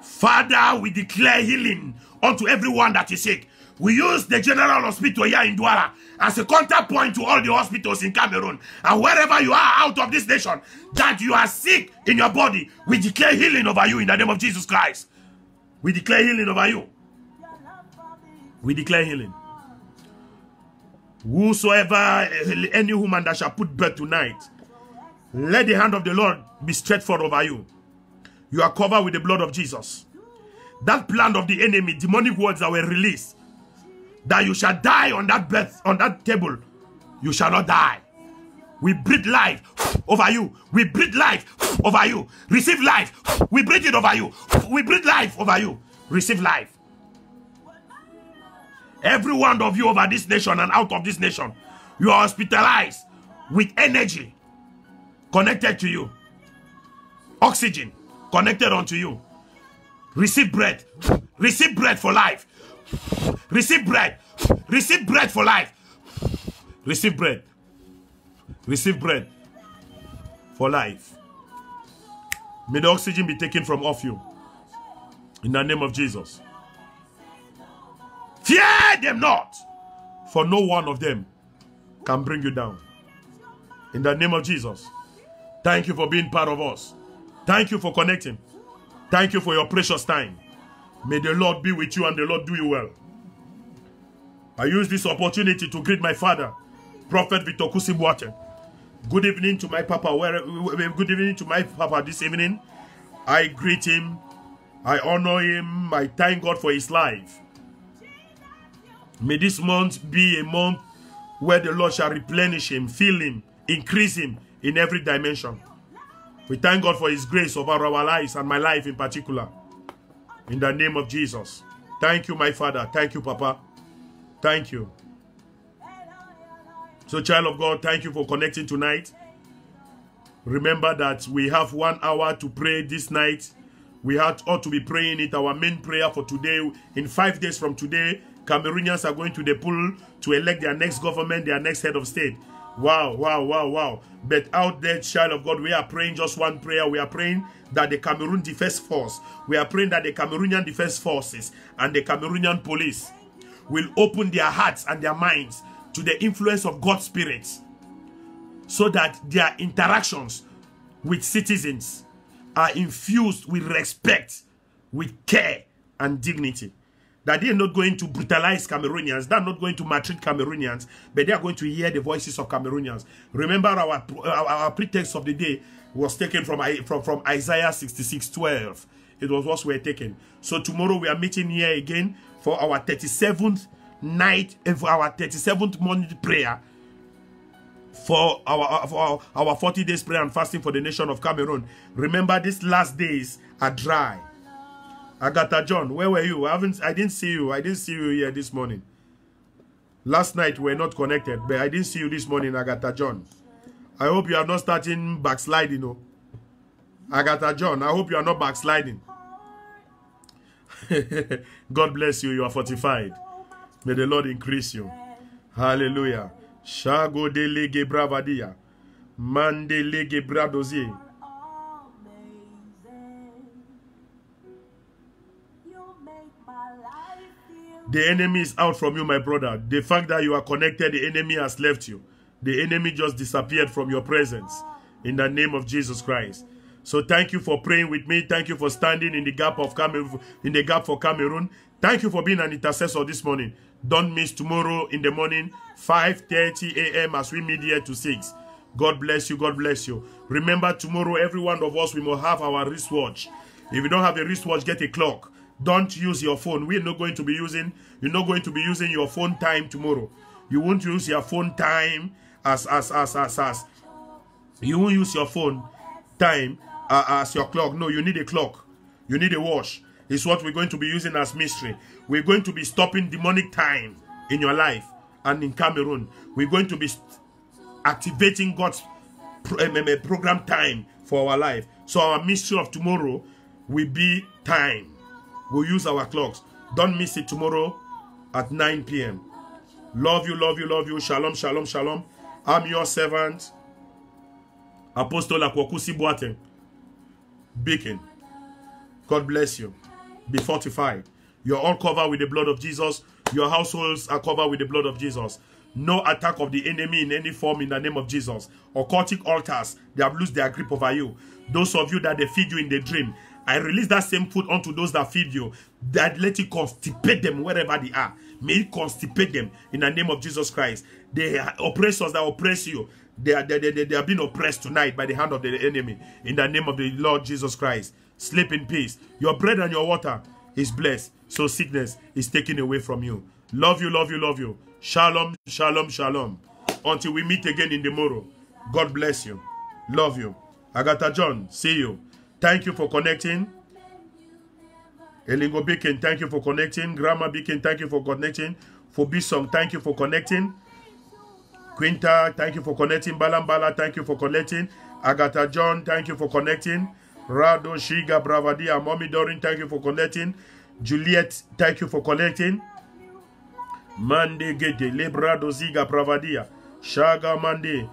Father, we declare healing unto everyone that is sick. We use the General Hospital here in Douala as a counterpoint to all the hospitals in Cameroon. And wherever you are out of this nation, that you are sick in your body, we declare healing over you in the name of Jesus Christ. We declare healing over you. We declare healing. Whosoever, any woman that shall put birth tonight, let the hand of the Lord be stretched forth over you. You are covered with the blood of Jesus. That plan of the enemy, demonic words that were released, that you shall die on that birth, on that table, you shall not die. We breathe life over you. We breathe life over you. Receive life. We breathe it over you. We breathe life over you. Receive life. Every one of you over this nation and out of this nation, you are hospitalized with energy connected to you. Oxygen connected unto you. Receive breath. Receive breath for life. Receive bread. Receive bread for life. Receive bread. Receive bread for life. May the oxygen be taken from off you. In the name of Jesus. Fear them not, for no one of them can bring you down. In the name of Jesus. Thank you for being part of us. Thank you for connecting. Thank you for your precious time. May the Lord be with you and the Lord do you well. I use this opportunity to greet my father, Prophet Victor Kusibuate. Good evening to my papa. Good evening to my papa this evening. I greet him. I honor him. I thank God for his life. May this month be a month where the Lord shall replenish him, fill him, increase him in every dimension. We thank God for his grace over our lives and my life in particular. In the name of Jesus. Thank you, my father. Thank you, Papa. Thank you. So, child of God, thank you for connecting tonight. Remember that we have 1 hour to pray this night. We ought to be praying it. Our main prayer for today, in 5 days from today, Cameroonians are going to the poll to elect their next government, their next head of state. Wow, wow, wow, wow. But out there, child of God, we are praying just one prayer. We are praying that the Cameroon Defense Force, we are praying that the Cameroonian Defense Forces and the Cameroonian police will open their hearts and their minds to the influence of God's Spirit, so that their interactions with citizens are infused with respect, with care and dignity. that they are not going to brutalize Cameroonians, they are not going to maltreat Cameroonians, but they are going to hear the voices of Cameroonians. Remember, our pretext of the day was taken from Isaiah 66:12. It was what we were taking. So tomorrow we are meeting here again for our 37th night, for our 37th morning prayer, for our 40 days prayer and fasting for the nation of Cameroon. Remember, these last days are dry. Agatha John, where were you? I didn't see you. I didn't see you here this morning. Last night we were not connected, but I didn't see you this morning, Agatha John. I hope you are not starting backsliding, no. Agatha John, I hope you are not backsliding. God bless you. You are fortified. May the Lord increase you. Hallelujah. Shago de lege bravadia. Mande lege bradozie. The enemy is out from you, my brother. The fact that you are connected, the enemy has left you. The enemy just disappeared from your presence. In the name of Jesus Christ. So thank you for praying with me. Thank you for standing in the gap of for Cameroon. Thank you for being an intercessor this morning. Don't miss tomorrow in the morning, 5:30 a.m. as we meet here to 6. God bless you. God bless you. Remember, tomorrow, every one of us, we must have our wristwatch. If you don't have a wristwatch, get a clock. Don't use your phone. We're not going to be using, you're not going to be using your phone time tomorrow. You won't use your phone time you won't use your phone time as your clock. No, you need a clock. You need a watch. It's what we're going to be using as mystery. We're going to be stopping demonic time in your life and in Cameroon. We're going to be activating God's program time for our life. So our mystery of tomorrow will be time. We'll use our clocks. Don't miss it tomorrow at 9 p.m. Love you, love you, love you. Shalom, shalom, shalom. I'm your servant, Apostle Akwakusi Boateng. Beacon. God bless you. Be fortified. You're all covered with the blood of Jesus. Your households are covered with the blood of Jesus. No attack of the enemy in any form in the name of Jesus. Occultic altars, they have lost their grip over you. Those of you that they feed you in the dream, I release that same food onto those that feed you, that let it constipate them wherever they are. May it constipate them in the name of Jesus Christ. The oppressors that oppress you, they are being oppressed tonight by the hand of the enemy. In the name of the Lord Jesus Christ. Sleep in peace. Your bread and your water is blessed. So sickness is taken away from you. Love you, love you, love you. Shalom, shalom, shalom. Until we meet again in the morrow. God bless you. Love you. Agatha John, see you. Thank you for connecting. Elingo Beacon, thank you for connecting. Grandma Beacon, thank you for connecting. For Bisong, thank you for connecting. Quinta, thank you for connecting. Balambala, thank you for connecting. Agatha John, thank you for connecting. Rado Shiga Bravadia, Mommy Dorin, thank you for connecting. Juliet, thank you for connecting. Mande Gede, Lebrado Ziga Bravadia. Shaga Mande,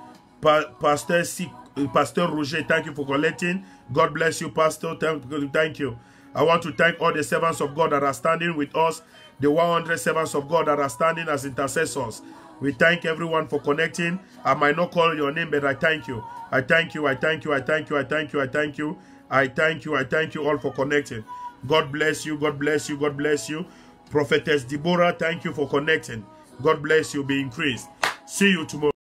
Pastor Roger, thank you for connecting. God bless you, Pastor. Thank you. I want to thank all the servants of God that are standing with us, the 100 servants of God that are standing as intercessors. We thank everyone for connecting. I might not call your name, but I thank you. I thank you. I thank you. I thank you. I thank you. I thank you. I thank you. I thank you all for connecting. God bless you. God bless you. God bless you. Prophetess Deborah, thank you for connecting. God bless you. Be increased. See you tomorrow.